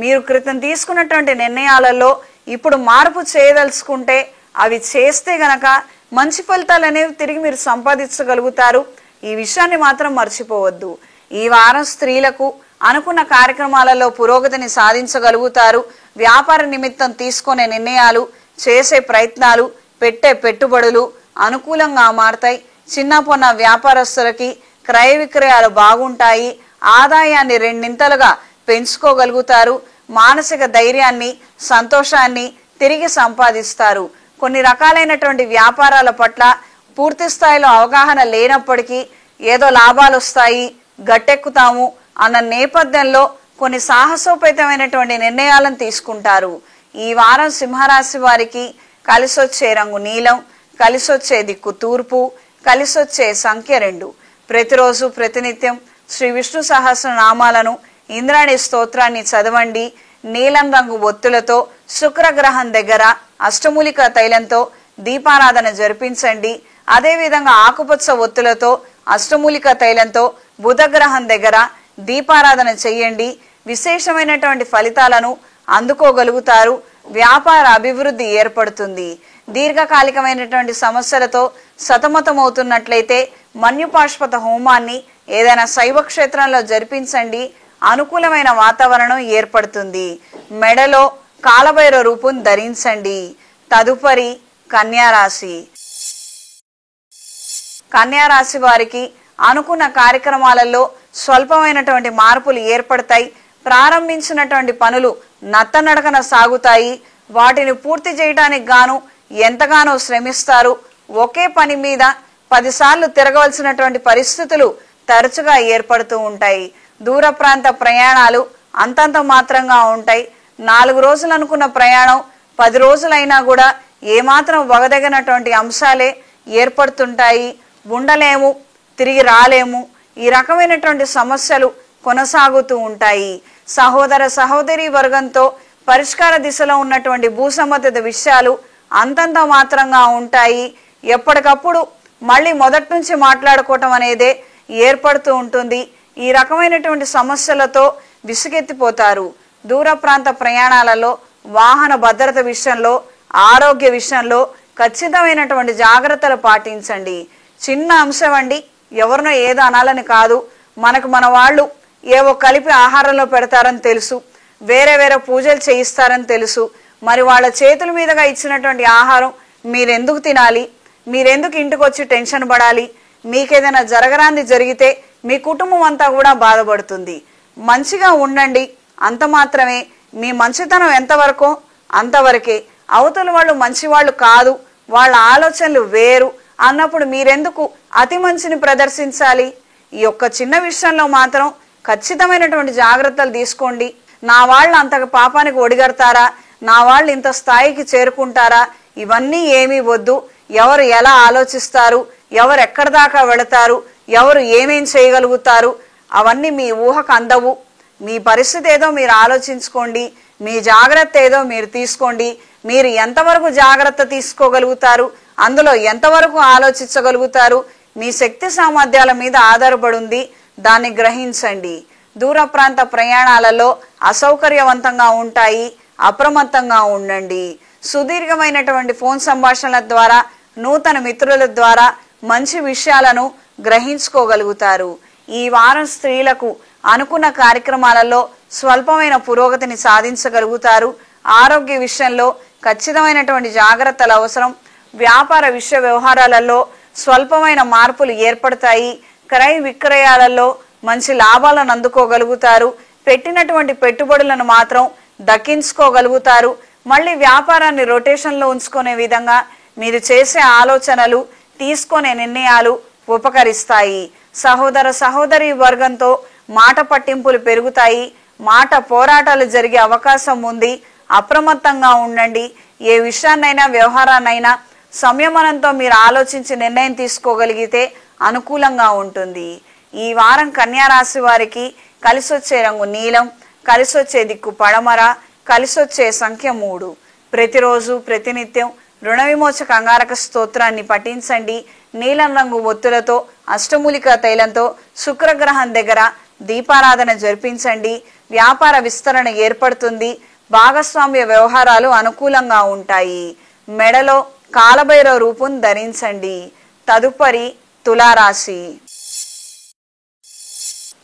మీరు క్రితం తీసుకున్నటువంటి నిర్ణయాలలో ఇప్పుడు మార్పు చేయదలుచుకుంటే అవి చేస్తే గనక మంచి ఫలితాలు అనేవి తిరిగి మీరు సంపాదించగలుగుతారు. ఈ విషయాన్ని మాత్రం మర్చిపోవద్దు. ఈ వారం స్త్రీలకు అనుకున్న కార్యక్రమాలలో పురోగతిని సాధించగలుగుతారు. వ్యాపార నిమిత్తం తీసుకునే నిర్ణయాలు, చేసే ప్రయత్నాలు, పెట్టే పెట్టుబడులు అనుకూలంగా మారతాయి. చిన్న పొన్న వ్యాపారస్తులకి క్రయ విక్రయాలు బాగుంటాయి. ఆదాయాన్ని 2 పెంచుకోగలుగుతారు. మానసిక ధైర్యాన్ని, సంతోషాన్ని తిరిగి సంపాదిస్తారు. కొన్ని రకాలైనటువంటి వ్యాపారాల పట్ల పూర్తి స్థాయిలో అవగాహన లేనప్పటికీ ఏదో లాభాలు వస్తాయి, గట్టెక్కుతాము అన్న నేపథ్యంలో కొన్ని సాహసోపేతమైనటువంటి నిర్ణయాలను తీసుకుంటారు. ఈ వారం సింహరాశి వారికి కలిసొచ్చే రంగు నీలం, కలిసొచ్చే దిక్కు తూర్పు, కలిసొచ్చే సంఖ్య 2. ప్రతిరోజు ప్రతినిత్యం శ్రీ విష్ణు సహస్రనామాలను, ఇంద్రాణి స్తోత్రాన్ని చదవండి. నీలం రంగు ఒత్తులతో శుక్రగ్రహం దగ్గర అష్టమూలిక తైలంతో దీపారాధన జరిపించండి. అదేవిధంగా ఆకుపచ్చ ఒత్తులతో అష్టమూలిక తైలంతో బుధగ్రహం దగ్గర దీపారాధన చెయ్యండి. విశేషమైనటువంటి ఫలితాలను అందుకోగలుగుతారు. వ్యాపార అభివృద్ధి ఏర్పడుతుంది. దీర్ఘకాలికమైనటువంటి సమస్యలతో సతమతమవుతున్నట్లయితే మన్యుపాష్పత హోమాన్ని ఏదైనా శైవ క్షేత్రంలో జరిపించండి, అనుకూలమైన వాతావరణం ఏర్పడుతుంది. మెడలో కాలభైరవ రూపం ధరించండి. తదుపరి కన్యారాశి. కన్యారాశి వారికి అనుకున్న కార్యక్రమాలలో స్వల్పమైనటువంటి మార్పులు ఏర్పడతాయి. ప్రారంభించినటువంటి పనులు నత్తనడకన సాగుతాయి. వాటిని పూర్తి చేయడానికి గాను ఎంతగానో శ్రమిస్తారు. ఒకే పని మీద 10 సార్లు తిరగవలసినటువంటి పరిస్థితులు తరచుగా ఏర్పడుతూ ఉంటాయి. దూర ప్రాంత ప్రయాణాలు అంతంత మాత్రంగా ఉంటాయి. 4 రోజులు అనుకున్న ప్రయాణం 10 రోజులైనా కూడా ఏమాత్రం వగదగినటువంటి అంశాలే ఏర్పడుతుంటాయి. ఉండలేము, తిరిగి రాలేము, ఈ రకమైనటువంటి సమస్యలు కొనసాగుతూ ఉంటాయి. సహోదర సహోదరి వర్గంతో పరిష్కార దిశలో ఉన్నటువంటి భూ సంబంధిత విషయాలు అంతంత మాత్రంగా ఉంటాయి. ఎప్పటికప్పుడు మళ్ళీ మొదటి నుంచి మాట్లాడుకోవటం అనేదే ఏర్పడుతూ ఉంటుంది. ఈ రకమైనటువంటి సమస్యలతో విసుగెత్తిపోతారు. దూర ప్రాంత ప్రయాణాలలో వాహన భద్రత విషయంలో, ఆరోగ్య విషయంలో ఖచ్చితమైనటువంటి జాగ్రత్తలు పాటించండి. చిన్న అంశం అండి, ఎవరినో ఏదో అనాలని కాదు. మనకు మన వాళ్ళు ఏవో కలిపి ఆహారంలో పెడతారని తెలుసు, వేరే వేరే పూజలు చేయిస్తారని తెలుసు. మరి వాళ్ళ చేతుల మీదుగా ఇచ్చినటువంటి ఆహారం మీరెందుకు తినాలి? మీరెందుకు ఇంటికి వచ్చి టెన్షన్ పడాలి? మీకేదైనా జరగరాంది జరిగితే మీ కుటుంబం అంతా కూడా బాధపడుతుంది. మంచిగా ఉండండి, అంత మాత్రమే. మీ మంచితనం ఎంతవరకో అంతవరకే. అవతల వాళ్ళు మంచివాళ్ళు కాదు, వాళ్ళ ఆలోచనలు వేరు అన్నప్పుడు మీరెందుకు అతి మంచిని ప్రదర్శించాలి? ఈ యొక్క చిన్న విషయంలో మాత్రం ఖచ్చితమైనటువంటి జాగ్రత్తలు తీసుకోండి. నా వాళ్ళు అంతగా పాపానికి ఒడిగడతారా? నా వాళ్ళు ఇంత స్థాయికి చేరుకుంటారా? ఇవన్నీ ఏమీ వద్దు. ఎవరు ఎలా ఆలోచిస్తారు, ఎవరు ఎక్కడి దాకా వెళతారు, ఎవరు ఏమేం చేయగలుగుతారు, అవన్నీ మీ ఊహకు అందవు. మీ పరిస్థితి ఏదో మీరు ఆలోచించుకోండి. మీ జాగ్రత్త ఏదో మీరు తీసుకోండి. మీరు ఎంతవరకు జాగ్రత్త తీసుకోగలుగుతారు, అందులో ఎంతవరకు ఆలోచించగలుగుతారు, మీ శక్తి సామర్థ్యాల మీద ఆధారపడి ఉంది. దాన్ని గ్రహించండి. దూర ప్రాంత ప్రయాణాలలో అసౌకర్యవంతంగా ఉంటాయి. అప్రమత్తంగా ఉండండి. సుదీర్ఘమైనటువంటి ఫోన్ సంభాషణల ద్వారా, నూతన మిత్రుల ద్వారా మంచి విషయాలను గ్రహించుకోగలుగుతారు. ఈ వారం స్త్రీలకు అనుకున్న కార్యక్రమాలలో స్వల్పమైన పురోగతిని సాధించగలుగుతారు. ఆరోగ్య విషయంలో ఖచ్చితమైనటువంటి జాగ్రత్తలు అవసరం. వ్యాపార విషయ వ్యవహారాలలో స్వల్పమైన మార్పులు ఏర్పడతాయి. క్రయ విక్రయాలలో మంచి లాభాలను అందుకోగలుగుతారు. పెట్టినటువంటి పెట్టుబడులను మాత్రం దక్కించుకోగలుగుతారు. మళ్ళీ వ్యాపారాన్ని రొటేషన్లో ఉంచుకునే విధంగా మీరు చేసే ఆలోచనలు, తీసుకునే నిర్ణయాలు ఉపకరిస్తాయి. సహోదర సహోదరి వర్గంతో మాట పట్టింపులు పెరుగుతాయి. మాట పోరాటాలు జరిగే అవకాశం ఉంది. అప్రమత్తంగా ఉండండి. ఏ విషయాన్నైనా వ్యవహారాన్నైనా సంయమనంతో మీరు ఆలోచించి నిర్ణయం తీసుకోగలిగితే అనుకూలంగా ఉంటుంది. ఈ వారం కన్యారాశి వారికి కలిసొచ్చే రంగు నీలం, కలిసొచ్చే దిక్కు పడమర, కలిసొచ్చే సంఖ్య 3. ప్రతిరోజు ప్రతినిత్యం రుణ విమోచక అంగారక స్తోత్రాన్ని పఠించండి. నీలం రంగు ఒత్తులతో, అష్టమూలిక తైలంతో శుక్రగ్రహం దగ్గర దీపారాధన జరిపించండి. వ్యాపార విస్తరణ ఏర్పడుతుంది. భాగస్వామ్య వ్యవహారాలు అనుకూలంగా ఉంటాయి. మెడలో కాలభైరవ రూపం ధరించండి. తదుపరి తులారాశి.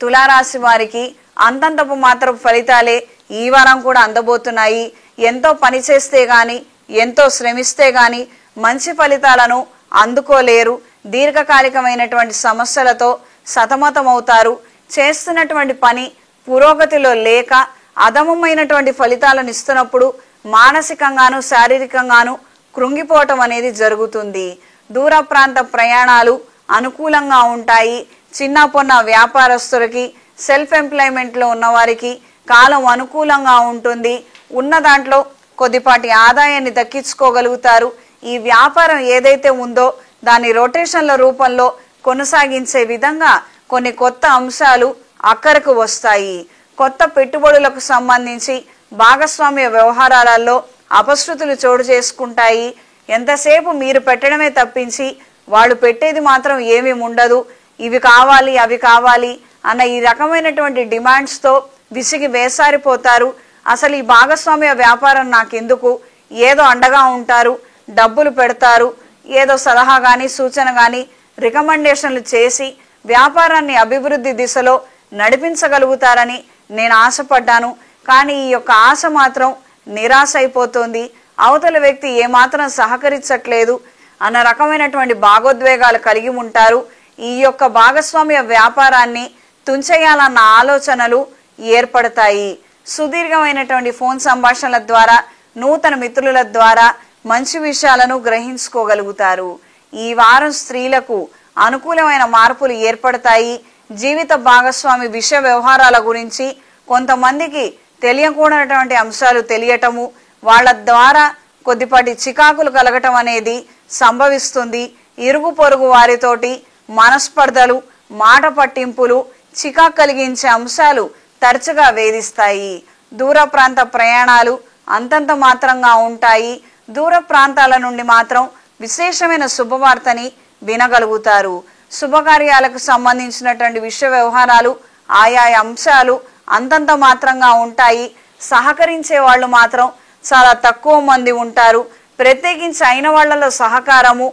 తులారాశి వారికి అంతంతపు మాత్రపు ఫలితాలే ఈ వారం కూడా అందబోతున్నాయి. ఎంతో పని చేస్తే గాని, ఎంతో శ్రమిస్తే గాని మంచి ఫలితాలను అందుకోలేరు. దీర్ఘకాలికమైనటువంటి సమస్యలతో సతమతమవుతారు. చేస్తున్నటువంటి పని పురోగతిలో లేక అధమమైనటువంటి ఫలితాలను ఇస్తున్నప్పుడు మానసికంగాను శారీరకంగాను కృంగిపోవటం అనేది జరుగుతుంది. దూర ప్రాంత ప్రయాణాలు అనుకూలంగా ఉంటాయి. చిన్న పొన్న వ్యాపారస్తులకి, సెల్ఫ్ ఎంప్లాయ్మెంట్లో ఉన్నవారికి కాలం అనుకూలంగా ఉంటుంది. ఉన్న దాంట్లో కొద్దిపాటి ఆదాయాన్ని దక్కించుకోగలుగుతారు. ఈ వ్యాపారం ఏదైతే ఉందో దాని రొటేషన్ల రూపంలో కొనసాగించే విధంగా కొన్ని కొత్త అంశాలు అక్కరకు వస్తాయి. కొత్త పెట్టుబడులకు సంబంధించి భాగస్వామ్య వ్యవహారాలలో అపశృతులు చోటు చేసుకుంటాయి. ఎంతసేపు మీరు పెట్టడమే తప్పించి వాళ్ళు పెట్టేది మాత్రం ఏమీ ఉండదు. ఇవి కావాలి, అవి కావాలి అన్న ఈ రకమైనటువంటి డిమాండ్స్తో విసిగి వేసారిపోతారు. అసలు ఈ భాగస్వామ్య వ్యాపారం నాకెందుకు, ఏదో అండగా ఉంటారు, డబ్బులు పెడతారు, ఏదో సలహా కానీ సూచన కానీ రికమెండేషన్లు చేసి వ్యాపారాన్ని అభివృద్ధి దిశలో నడిపించగలుగుతారని నేను ఆశపడ్డాను. కానీ ఈ యొక్క ఆశ మాత్రం నిరాశ అయిపోతుంది. అవతల వ్యక్తి ఏమాత్రం సహకరించట్లేదు అన్న రకమైనటువంటి భావోద్వేగాలు కలిగి ఉంటారు. ఈ యొక్క భాగస్వామ్య వ్యాపారాన్ని తుంచేయాలన్న ఆలోచనలు ఏర్పడతాయి. సుదీర్ఘమైనటువంటి ఫోన్ సంభాషణల ద్వారా, నూతన మిత్రుల ద్వారా మంచి విషయాలను గ్రహించుకోగలుగుతారు. ఈ వారం స్త్రీలకు అనుకూలమైన మార్పులు ఏర్పడతాయి. జీవిత భాగస్వామి విషయ వ్యవహారాల గురించి కొంతమందికి తెలియకూడనటువంటి అంశాలు తెలియటము, వాళ్ళ ద్వారా కొద్దిపాటి చికాకులు కలగటం అనేది సంభవిస్తుంది. ఇరుగు పొరుగు వారితోటి మనస్పర్ధలు, మాట పట్టింపులు, చికాకు కలిగించే అంశాలు తరచుగా వేధిస్తాయి. దూర ప్రాంత ప్రయాణాలు అంతంత మాత్రంగా ఉంటాయి. దూర ప్రాంతాల నుండి మాత్రం విశేషమైన శుభవార్తని వినగలుగుతారు. శుభకార్యాలకు సంబంధించినటువంటి విషయ వ్యవహారాలు, ఆయా అంశాలు అంతంత మాత్రంగా ఉంటాయి. సహకరించే వాళ్ళు మాత్రం చాలా తక్కువ మంది ఉంటారు. ప్రత్యేకించి అయిన వాళ్లలో సహకారము,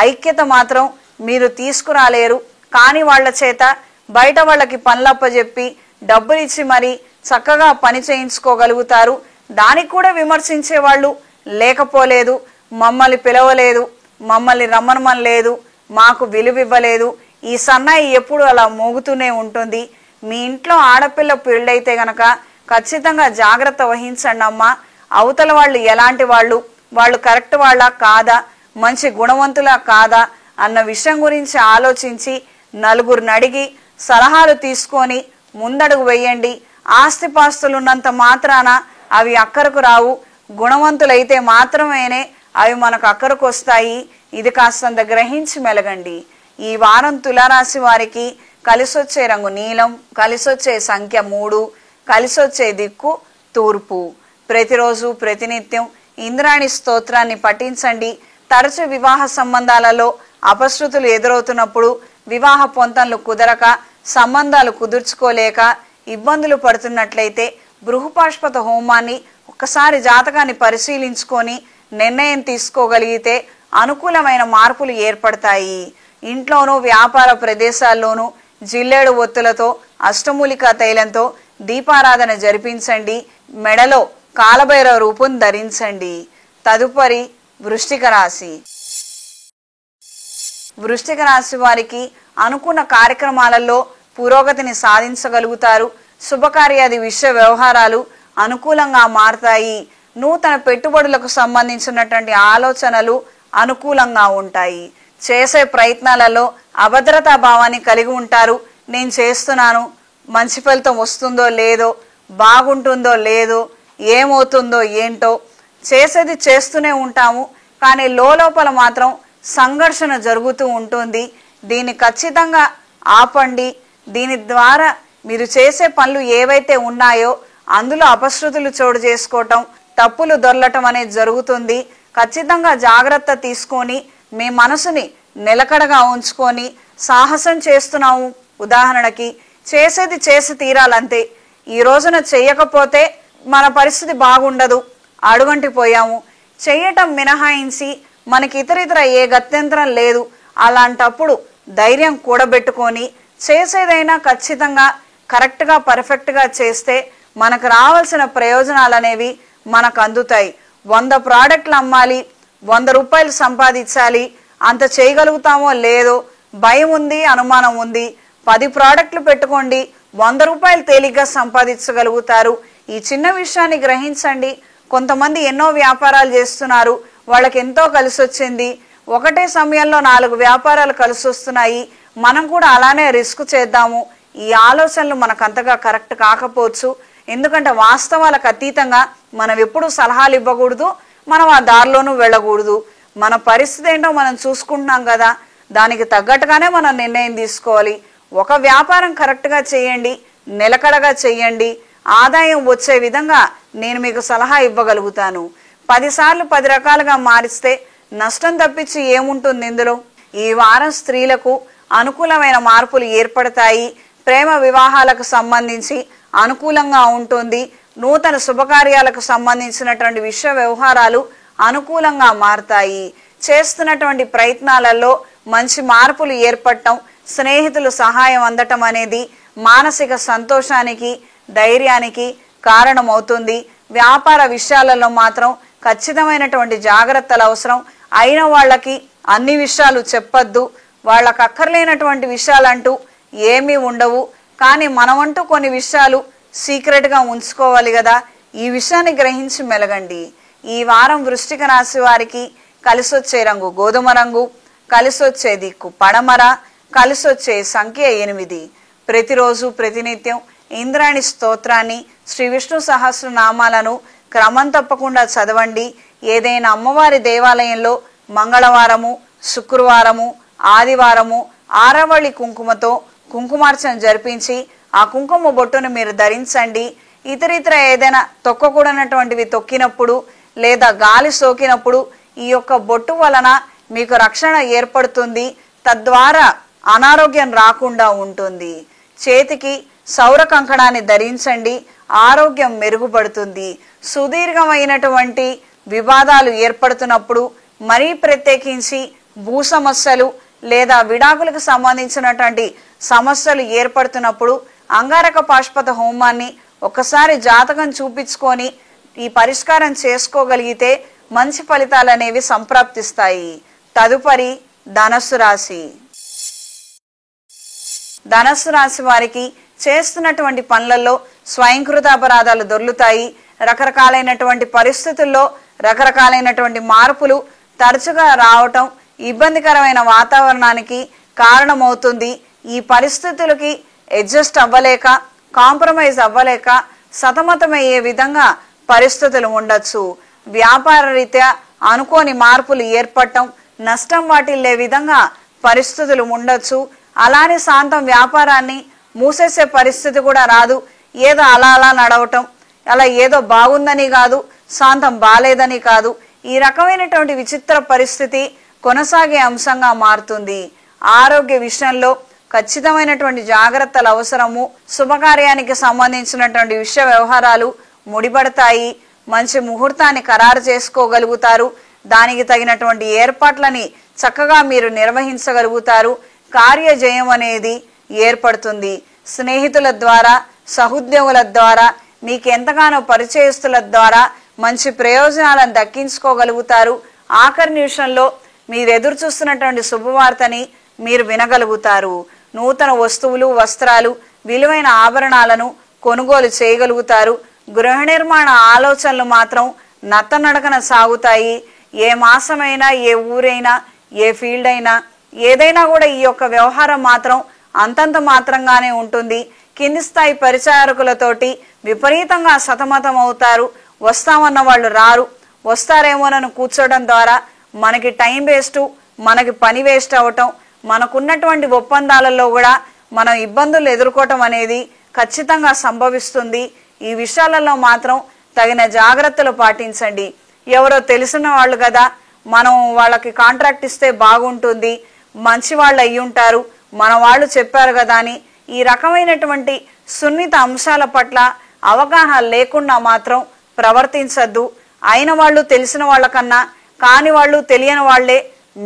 ఐక్యత మాత్రం మీరు తీసుకురాలేరు. కాని వాళ్ల చేత బయట వాళ్ళకి పనులప్పజెప్పి డబ్బులు ఇచ్చి మరి చక్కగా పని చేయించుకోగలుగుతారు. దానికి కూడా విమర్శించే వాళ్ళు లేకపోలేదు. మమ్మల్ని పిలవలేదు, మమ్మల్ని రమ్మనమనలేదు, మాకు విలువ ఇవ్వలేదు. ఈ సన్నాయి ఎప్పుడు అలా మోగుతూనే ఉంటుంది. మీ ఇంట్లో ఆడపిల్ల పెళ్ళైతే గనక ఖచ్చితంగా జాగ్రత్త వహించండి అమ్మా. అవతల వాళ్ళు ఎలాంటి వాళ్ళు, వాళ్ళు కరెక్ట్ వాళ్ళ కాదా, మంచి గుణవంతులా కాదా అన్న విషయం గురించి ఆలోచించి నలుగురిని అడిగి సలహాలు తీసుకొని ముందడుగు వేయండి. ఆస్తిపాస్తులున్నంత మాత్రాన అవి అక్కరకు రావు. గుణవంతులైతే మాత్రమేనే అవి మనకు అక్కరకు వస్తాయి. ఇది కాస్తంత గ్రహించి మెలగండి. ఈ వారం తులారాశి వారికి కలిసొచ్చే రంగు నీలం, కలిసొచ్చే సంఖ్య 3, కలిసొచ్చే దిక్కు తూర్పు. ప్రతిరోజు ప్రతినిత్యం ఇంద్రాణి స్తోత్రాన్ని పఠించండి. తరచు వివాహ సంబంధాలలో అపశృతులు ఎదురవుతున్నప్పుడు, వివాహ పొంతనలు కుదరక, సంబంధాలు కుదుర్చుకోలేక ఇబ్బందులు పడుతున్నట్లయితే బృహపాష్పత హోమాన్ని ఒక్కసారి జాతకాన్ని పరిశీలించుకొని నిర్ణయం తీసుకోగలిగితే అనుకూలమైన మార్పులు ఏర్పడతాయి. ఇంట్లోనూ వ్యాపార ప్రదేశాల్లోనూ జిల్లేడు ఒత్తులతో, అష్టమూలికా తైలంతో దీపారాధన జరిపించండి. మెడలో కాలభైరవ రూపం ధరించండి. తదుపరి వృశ్చిక రాశి. వృశ్చిక రాశి వారికి అనుకున్న కార్యక్రమాలలో పురోగతిని సాధించగలుగుతారు. శుభకార్యాది విషయ వ్యవహారాలు అనుకూలంగా మారతాయి. నూతన పెట్టుబడులకు సంబంధించినటువంటి ఆలోచనలు అనుకూలంగా ఉంటాయి. చేసే ప్రయత్నాలలో అభద్రతా భావాన్ని కలిగి ఉంటారు. నేను చేస్తున్నాను, మంచి ఫలితం వస్తుందో లేదో, బాగుంటుందో లేదో, ఏమవుతుందో ఏంటో, చేసేది చేస్తూనే ఉంటాము. కానీ లోపల మాత్రం సంఘర్షణ జరుగుతూ ఉంటుంది. దీన్ని ఖచ్చితంగా ఆపండి. దీని ద్వారా మీరు చేసే పనులు ఏవైతే ఉన్నాయో అందులో అపశృతులు చోటు చేసుకోవటం, తప్పులు దొరలటం అనేది జరుగుతుంది. ఖచ్చితంగా జాగ్రత్త తీసుకొని మీ మనసుని నిలకడగా ఉంచుకొని సాహసం చేస్తున్నాము. ఉదాహరణకి చేసేది చేసి తీరాలంతే. ఈ రోజున చెయ్యకపోతే మన పరిస్థితి బాగుండదు, అడుగంటిపోయాము. చెయ్యటం మినహాయించి మనకి ఇతరితర ఏ గత్యంతరం లేదు. అలాంటప్పుడు ధైర్యం కూడబెట్టుకొని చేసేదైనా ఖచ్చితంగా కరెక్ట్గా పర్ఫెక్ట్గా చేస్తే మనకు రావాల్సిన ప్రయోజనాలు అనేవి మనకు అందుతాయి. 100 ప్రోడక్ట్లు అమ్మాలి, 100 రూపాయలు సంపాదించాలి, అంత చేయగలుగుతామో లేదో భయం ఉంది, అనుమానం ఉంది. 10 ప్రోడక్ట్లు పెట్టుకోండి, 100 రూపాయలు తేలిగ్గా సంపాదించగలుగుతారు. ఈ చిన్న విషయాన్ని గ్రహించండి. కొంతమంది ఎన్నో వ్యాపారాలు చేస్తున్నారు, వాళ్ళకి ఎంతో కలిసి వచ్చింది. ఒకటే సమయంలో 4 వ్యాపారాలు కలిసి వస్తున్నాయి. మనం కూడా అలానే రిస్క్ చేద్దాము. ఈ ఆలోచనలు మనకు అంతగా కరెక్ట్ కాకపోవచ్చు. ఎందుకంటే వాస్తవాలకు అతీతంగా మనం ఎప్పుడు సలహాలు ఇవ్వకూడదు, మనం ఆ దారిలోనూ వెళ్ళకూడదు. మన పరిస్థితి ఏంటో మనం చూసుకుంటున్నాం కదా, దానికి తగ్గట్టుగానే మనం నిర్ణయం తీసుకోవాలి. ఒక వ్యాపారం కరెక్ట్గా చేయండి, నిలకడగా చేయండి, ఆదాయం వచ్చే విధంగా నేను మీకు సలహా ఇవ్వగలుగుతాను. 10 సార్లు 10 రకాలుగా మారిస్తే నష్టం తప్పించి ఏముంటుంది ఇందులో. ఈ వారం స్త్రీలకు అనుకూలమైన మార్పులు ఏర్పడతాయి. ప్రేమ వివాహాలకు సంబంధించి అనుకూలంగా ఉంటుంది. నూతన శుభకార్యాలకు సంబంధించినటువంటి విషయ వ్యవహారాలు అనుకూలంగా మారతాయి. చేస్తున్నటువంటి ప్రయత్నాలలో మంచి మార్పులు ఏర్పడటం, స్నేహితులు సహాయం అందటం అనేది మానసిక సంతోషానికి, ధైర్యానికి కారణమవుతుంది. వ్యాపార విషయాలలో మాత్రం ఖచ్చితమైనటువంటి జాగ్రత్తలు అవసరం. అయిన వాళ్ళకి అన్ని విషయాలు చెప్పొద్దు. వాళ్ళకు అక్కర్లేనటువంటి విషయాలంటూ ఏమీ ఉండవు. కానీ మనమంటూ కొన్ని విషయాలు సీక్రెట్గా ఉంచుకోవాలి కదా. ఈ విషయాన్ని గ్రహించి మెలగండి. ఈ వారం వృశ్చిక రాశి వారికి కలిసొచ్చే రంగు గోధుమ రంగు, కలిసొచ్చే దిక్కు పడమర, కలిసొచ్చే సంఖ్య 8. ప్రతిరోజు ప్రతినిత్యం ఇంద్రాణి స్తోత్రాన్ని, శ్రీ విష్ణు సహస్రనామాలను క్రమం తప్పకుండా చదవండి. ఏదైనా అమ్మవారి దేవాలయంలో మంగళవారము, శుక్రవారము, ఆదివారము ఆరవళి కుంకుమతో కుంకుమార్చన జరిపించి ఆ కుంకుమ బొట్టును మీరు ధరించండి. ఇతరితర ఏదైనా తొక్కకూడనటువంటివి తొక్కినప్పుడు లేదా గాలి సోకినప్పుడు ఈ యొక్క బొట్టు వలన మీకు రక్షణ ఏర్పడుతుంది. తద్వారా అనారోగ్యం రాకుండా ఉంటుంది. చేతికి సౌర కంకణాన్ని ధరించండి, ఆరోగ్యం మెరుగుపడుతుంది. సుదీర్ఘమైనటువంటి వివాదాలు ఏర్పడుతున్నప్పుడు, మరీ ప్రత్యేకించి భూ సమస్యలు లేదా విడాకులకు సంబంధించినటువంటి సమస్యలు ఏర్పడుతున్నప్పుడు అంగారక పాశుపత హోమాన్ని ఒకసారి జాతకం చూపించుకొని ఈ పరిష్కారం చేసుకోగలిగితే మంచి ఫలితాలు అనేవి సంప్రాప్తిస్తాయి. తదుపరి ధనస్సు రాశి. ధనస్సు రాశి వారికి చేస్తున్నటువంటి పనులలో స్వయంకృత అపరాధాలు దొర్లుతాయి. రకరకాలైనటువంటి పరిస్థితుల్లో రకరకాలైనటువంటి మార్పులు తరచుగా రావటం ఇబ్బందికరమైన వాతావరణానికి కారణమవుతుంది. ఈ పరిస్థితులకి అడ్జస్ట్ అవ్వలేక, కాంప్రమైజ్ అవ్వలేక సతమతమయ్యే విధంగా పరిస్థితులు ఉండొచ్చు. వ్యాపార రీత్యా అనుకోని మార్పులు ఏర్పడటం, నష్టం వాటిల్లే విధంగా పరిస్థితులు ఉండొచ్చు. అలానే శాంతం వ్యాపారాన్ని మూసేసే పరిస్థితి కూడా రాదు. ఏదో అలా అలా నడవటం, అలా ఏదో బాగుందని కాదు, శాంతం బాలేదని కాదు, ఈ రకమైనటువంటి విచిత్ర పరిస్థితి కొనసాగే అంశంగా మారుతుంది. ఆరోగ్య విషయంలో ఖచ్చితమైనటువంటి జాగ్రత్తలు అవసరము. శుభకార్యానికి సంబంధించినటువంటి విషయ వ్యవహారాలు ముడిపడతాయి. మంచి ముహూర్తాన్ని ఖరారు చేసుకోగలుగుతారు. దానికి తగినటువంటి ఏర్పాట్లని చక్కగా మీరు నిర్వహించగలుగుతారు. కార్యజయం అనేది ఏర్పడుతుంది. స్నేహితుల ద్వారా, సహోద్యోగుల ద్వారా, మీకు ఎంతగానో పరిచయస్తుల ద్వారా మంచి ప్రయోజనాలను దక్కించుకోగలుగుతారు. ఆఖరి నిమిషంలో మీరు ఎదురు చూస్తున్నటువంటి శుభవార్తని మీరు వినగలుగుతారు. నూతన వస్తువులు, వస్త్రాలు, విలువైన ఆభరణాలను కొనుగోలు చేయగలుగుతారు. గృహ నిర్మాణ ఆలోచనలు మాత్రం నత్తనడకన సాగుతాయి. ఏ మాసమైనా, ఏ ఊరైనా, ఏ ఫీల్డ్ అయినా, ఏదైనా కూడా ఈ యొక్క వ్యవహారం మాత్రం అంతంత మాత్రంగానే ఉంటుంది. కింది స్థాయి పరిచారకులతోటి విపరీతంగా సతమతం అవుతారు. వస్తామన్న వాళ్ళు రారు. వస్తారేమోనని కూర్చోవడం ద్వారా మనకి టైం వేస్ట్, మనకి పని వేస్ట్ అవటం, మనకున్నటువంటి ఒప్పందాలలో కూడా మనం ఇబ్బందులు ఎదుర్కోవటం అనేది ఖచ్చితంగా సంభవిస్తుంది. ఈ విషయాలలో మాత్రం తగిన జాగ్రత్తలు పాటించండి. ఎవరో తెలిసిన వాళ్ళు కదా, మనం వాళ్ళకి కాంట్రాక్ట్ ఇస్తే బాగుంటుంది, మంచి వాళ్ళు అయ్యి ఉంటారు, మన వాళ్ళు చెప్పారు కదా అని ఈ రకమైనటువంటి సున్నిత అంశాల పట్ల అవగాహన లేకుండా మాత్రం ప్రవర్తించద్దు. అయిన వాళ్ళు తెలిసిన వాళ్ళకన్నా కాని వాళ్ళు తెలియని వాళ్లే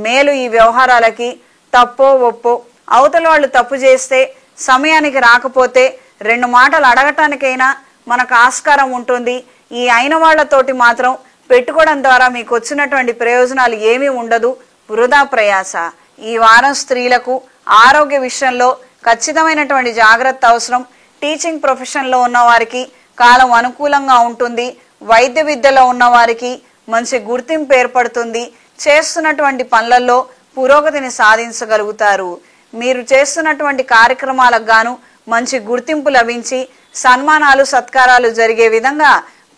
మేలు ఈ వ్యవహారాలకి. తప్పో ఒప్పో అవతల వాళ్ళు తప్పు చేస్తే సమయానికి రాకపోతే 2 మాటలు అడగటానికైనా మనకు ఆస్కారం ఉంటుంది. ఈ అయిన వాళ్లతోటి మాత్రం పెట్టుకోవడం ద్వారా మీకు వచ్చినటువంటి ప్రయోజనాలు ఏమీ ఉండదు, వృధా ప్రయాస. ఈ వారం స్త్రీలకు ఆరోగ్య విషయంలో ఖచ్చితమైనటువంటి జాగ్రత్త అవసరం. టీచింగ్ ప్రొఫెషన్లో ఉన్న వారికి కాలం అనుకూలంగా ఉంటుంది. వైద్య విద్యలో ఉన్న వారికి మంచి గుర్తింపు ఏర్పడుతుంది. చేస్తున్నటువంటి పనులలో పురోగతిని సాధించగలుగుతారు. మీరు చేస్తున్నటువంటి కార్యక్రమాలకు గాను మంచి గుర్తింపు లభించి సన్మానాలు, సత్కారాలు జరిగే విధంగా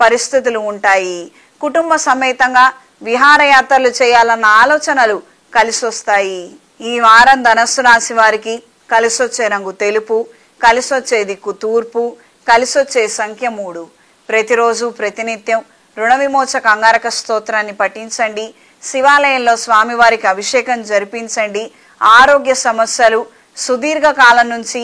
పరిస్థితులు ఉంటాయి. కుటుంబ సమేతంగా విహారయాత్రలు చేయాలన్న ఆలోచనలు కలిసొస్తాయి. ఈ వారం ధనస్సు రాశి వారికి కలిసొచ్చే రంగు తెలుపు, కలిసొచ్చే దిక్కు తూర్పు, కలిసొచ్చే సంఖ్య 3. ప్రతిరోజు ప్రతినిత్యం రుణ విమోచక అంగారక స్తోత్రాన్ని పఠించండి. శివాలయంలో స్వామివారికి అభిషేకం జరిపించండి. ఆరోగ్య సమస్యలు సుదీర్ఘకాలం నుంచి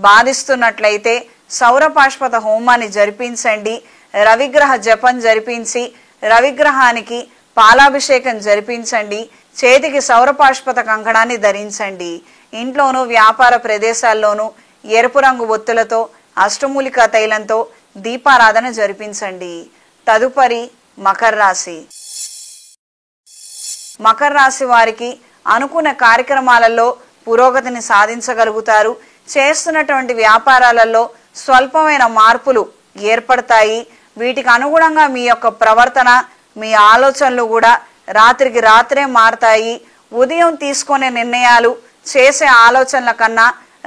బాధిస్తున్నట్లయితే సౌర పాశుపత హోమాన్ని జరిపించండి. రవిగ్రహ జపం జరిపించి రవిగ్రహానికి పాలాభిషేకం జరిపించండి. చేతికి సౌర పాశుపత కంకణాన్ని ధరించండి. ఇంట్లోనూ వ్యాపార ప్రదేశాల్లోనూ ఎరుపు రంగు ఒత్తులతో అష్టమూలికా తైలంతో దీపారాధన జరిపించండి. తదుపరి మకర రాశి. మకర రాశి వారికి అనుకున్న కార్యక్రమాలలో పురోగతిని సాధించగలుగుతారు. చేస్తున్నటువంటి వ్యాపారాలలో స్వల్పమైన మార్పులు ఏర్పడతాయి. వీటికి అనుగుణంగా మీ యొక్క ప్రవర్తన, మీ ఆలోచనలు కూడా రాత్రికి రాత్రే మారతాయి. ఉదయం తీసుకునే నిర్ణయాలు చేసే ఆలోచనల కన్నా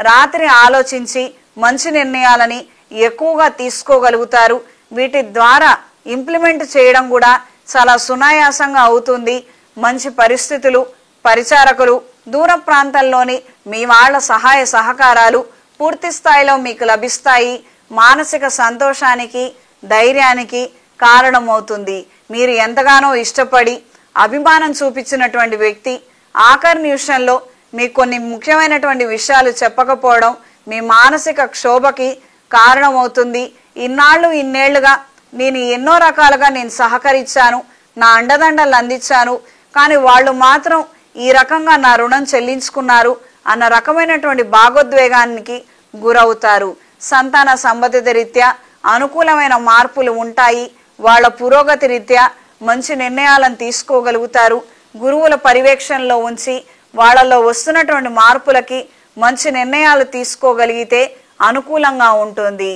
రాత్రి ఆలోచించి మంచి నిర్ణయాలని ఎక్కువగా తీసుకోగలుగుతారు. వీటి ద్వారా ఇంప్లిమెంట్ చేయడం కూడా చాలా సునాయాసంగా అవుతుంది. మంచి పరిస్థితులు, పరిచారకులు, దూర ప్రాంతాల్లోని మీ వాళ్ళ సహాయ సహకారాలు పూర్తి స్థాయిలో మీకు లభిస్తాయి. మానసిక సంతోషానికి, ధైర్యానికి కారణమవుతుంది. మీరు ఎంతగానో ఇష్టపడి అభిమానం చూపించినటువంటి వ్యక్తి ఆఖరి నిమిషంలో మీకు కొన్ని ముఖ్యమైనటువంటి విషయాలు చెప్పకపోవడం మీ మానసిక క్షోభకి కారణమవుతుంది. ఇన్నేళ్లుగా నేను ఎన్నో రకాలుగా సహకరించాను, నా అండదండలు అందించాను, కానీ వాళ్ళు మాత్రం ఈ రకంగా నా రుణం చెల్లించుకున్నారు అన్న రకమైనటువంటి భాగోద్వేగానికి గురవుతారు. సంతాన సంబంధిత రీత్యా అనుకూలమైన మార్పులు ఉంటాయి. వాళ్ళ పురోగతి రీత్యా మంచి నిర్ణయాలను తీసుకోగలుగుతారు. గురువుల పర్యవేక్షణలో ఉంచి వాళ్ళలో వస్తున్నటువంటి మార్పులకి మంచి నిర్ణయాలు తీసుకోగలిగితే అనుకూలంగా ఉంటుంది.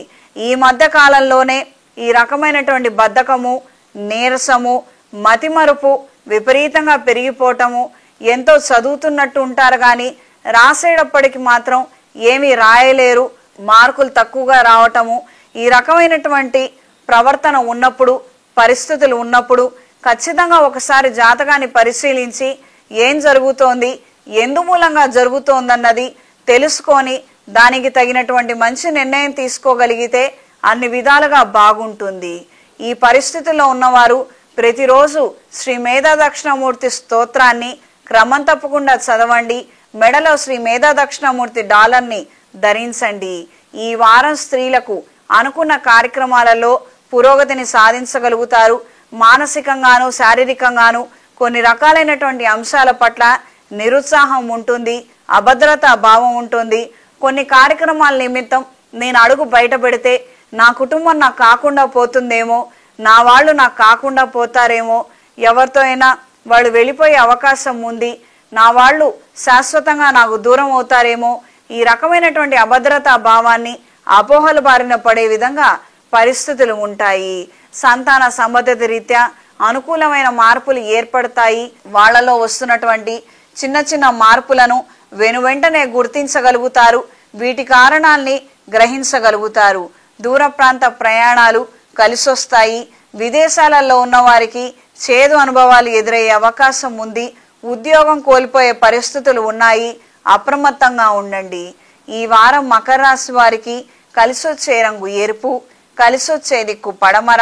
ఈ మధ్య కాలంలోనే ఈ రకమైనటువంటి బద్ధకము, నీరసము, మతిమరుపు విపరీతంగా పెరిగిపోవటము, ఎంతో చదువుతున్నట్టు ఉంటారు కానీ రాసేటప్పటికి మాత్రం ఏమీ రాయలేరు, మార్కులు తక్కువగా రావటము, ఈ రకమైనటువంటి ప్రవర్తన ఉన్నప్పుడు, పరిస్థితులు ఉన్నప్పుడు ఖచ్చితంగా ఒకసారి జాతకాన్ని పరిశీలించి ఏం జరుగుతోంది, ఎందుమూలంగా జరుగుతోందన్నది తెలుసుకొని దానికి తగినటువంటి మంచి నిర్ణయం తీసుకోగలిగితే అన్ని విధాలుగా బాగుంటుంది. ఈ పరిస్థితుల్లో ఉన్నవారు ప్రతిరోజు శ్రీ మేధా దక్షిణామూర్తి స్తోత్రాన్ని క్రమం తప్పకుండా చదవండి. మెడలో శ్రీ మేధా దక్షిణామూర్తి డాలర్ని ధరించండి. ఈ వారం స్త్రీలకు అనుకున్న కార్యక్రమాలలో పురోగతిని సాధించగలుగుతారు. మానసికంగాను, శారీరకంగాను కొన్ని రకాలైనటువంటి అంశాల పట్ల నిరుత్సాహం ఉంటుంది, అభద్రతా భావం ఉంటుంది. కొన్ని కార్యక్రమాల నిమిత్తం నేను అడుగు బయట పెడితే నా కుటుంబం నాకు కాకుండా పోతుందేమో, నా వాళ్ళు నాకు కాకుండా పోతారేమో, ఎవరితో అయినా వాళ్ళు వెళ్ళిపోయే అవకాశం ఉంది, నా వాళ్ళు శాశ్వతంగా నాకు దూరం అవుతారేమో, ఈ రకమైనటువంటి అభద్రతా భావాన్ని అపోహల బారిన పడే విధంగా పరిస్థితులు ఉంటాయి. సంతాన సంబంధిత రీత్యా అనుకూలమైన మార్పులు ఏర్పడతాయి. వాళ్లలో వస్తున్నటువంటి చిన్న చిన్న మార్పులను వెనువెంటనే గుర్తించగలుగుతారు. వీటి కారణాల్ని గ్రహించగలుగుతారు. దూర ప్రాంత ప్రయాణాలు కలిసొస్తాయి. విదేశాలలో ఉన్న వారికి చేదు అనుభవాలు ఎదురయ్యే అవకాశం ఉంది. ఉద్యోగం కోల్పోయే పరిస్థితులు ఉన్నాయి. అప్రమత్తంగా ఉండండి. ఈ వారం మకర రాశి వారికి కలిసొచ్చే రంగు ఎరుపు, కలిసొచ్చే దిక్కు పడమర,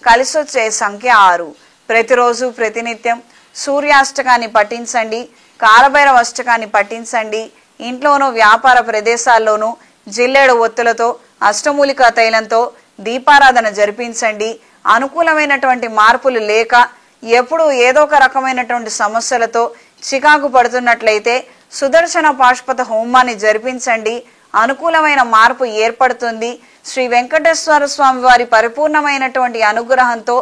కలిసొచ్చే సంఖ్య 6. ప్రతిరోజు ప్రతినిత్యం సూర్యాష్టకాన్ని పఠించండి, కాలభైరవ అష్టకాన్ని పఠించండి. ఇంట్లోనూ వ్యాపార ప్రదేశాల్లోనూ జిల్లేడు ఒత్తులతో అష్టమూలికా తైలంతో దీపారాధన జరిపించండి. అనుకూలమైనటువంటి మార్పులు లేక ఎప్పుడు ఏదో ఒక రకమైనటువంటి సమస్యలతో చికాకు పడుతున్నట్లయితే సుదర్శన పాశుపత హోమాన్ని జరిపించండి. అనుకూలమైన మార్పు ఏర్పడుతుంది. శ్రీ వెంకటేశ్వర స్వామి వారి పరిపూర్ణమైనటువంటి అనుగ్రహంతో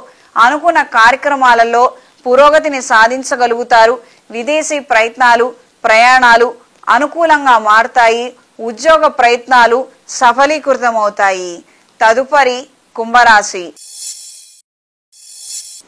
అనుకున్న కార్యక్రమాలలో పురోగతిని సాధించగలుగుతారు. విదేశీ ప్రయత్నాలు, ప్రయాణాలు అనుకూలంగా మారుతాయి. ఉద్యోగ ప్రయత్నాలు సఫలీకృతమవుతాయి. తదుపరి కుంభరాశి.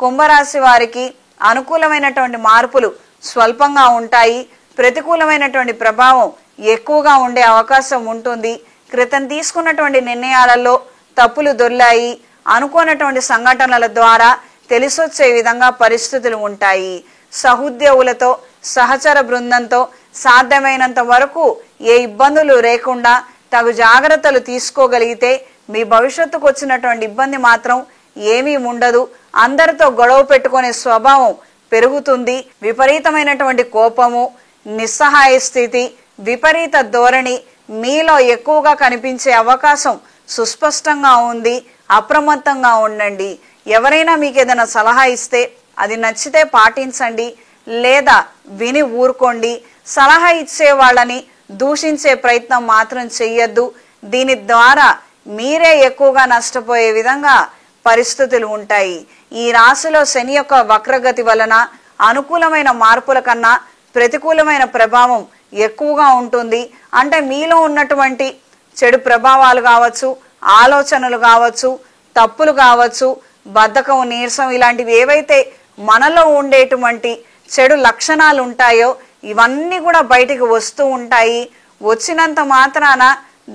కుంభరాశి వారికి అనుకూలమైనటువంటి మార్పులు స్వల్పంగా ఉంటాయి. ప్రతికూలమైనటువంటి ప్రభావం ఎక్కువగా ఉండే అవకాశం ఉంటుంది. క్రితం తీసుకున్నటువంటి నిర్ణయాలలో తప్పులు దొర్లాయి. అనుకోనటువంటి సంఘటనల ద్వారా తెలిసొచ్చే విధంగా పరిస్థితులు ఉంటాయి. సహోద్యోగులతో, సహచర బృందంతో సాధ్యమైనంత వరకు ఏ ఇబ్బందులు లేకుండా తగు జాగ్రత్తలు తీసుకోగలిగితే మీ భవిష్యత్తుకు వచ్చినటువంటి ఇబ్బంది మాత్రం ఏమీ ఉండదు. అందరితో గొడవ పెట్టుకునే స్వభావం పెరుగుతుంది. విపరీతమైనటువంటి కోపము, నిస్సహాయ స్థితి, విపరీత ధోరణి మీలో ఎక్కువగా కనిపించే అవకాశం సుస్పష్టంగా ఉంది. అప్రమత్తంగా ఉండండి. ఎవరైనా మీకు ఏదైనా సలహా ఇస్తే అది నచ్చితే పాటించండి, లేదా విని ఊరుకోండి. సలహా ఇచ్చే వాళ్ళని దూషించే ప్రయత్నం మాత్రం చెయ్యొద్దు. దీని ద్వారా మీరే ఎక్కువగా నష్టపోయే విధంగా పరిస్థితులు ఉంటాయి. ఈ రాశిలో శని యొక్క వక్రగతి వలన అనుకూలమైన మార్పుల కన్నా ప్రతికూలమైన ప్రభావం ఎక్కువగా ఉంటుంది. అంటే మీలో ఉన్నటువంటి చెడు ప్రభావాలు కావచ్చు, ఆలోచనలు కావచ్చు, తప్పులు కావచ్చు, బద్ధకం, నీరసం ఇలాంటివి ఏవైతే మనలో ఉండేటువంటి చెడు లక్షణాలు ఉంటాయో ఇవన్నీ కూడా బయటికి వస్తూ ఉంటాయి. వచ్చినంత మాత్రాన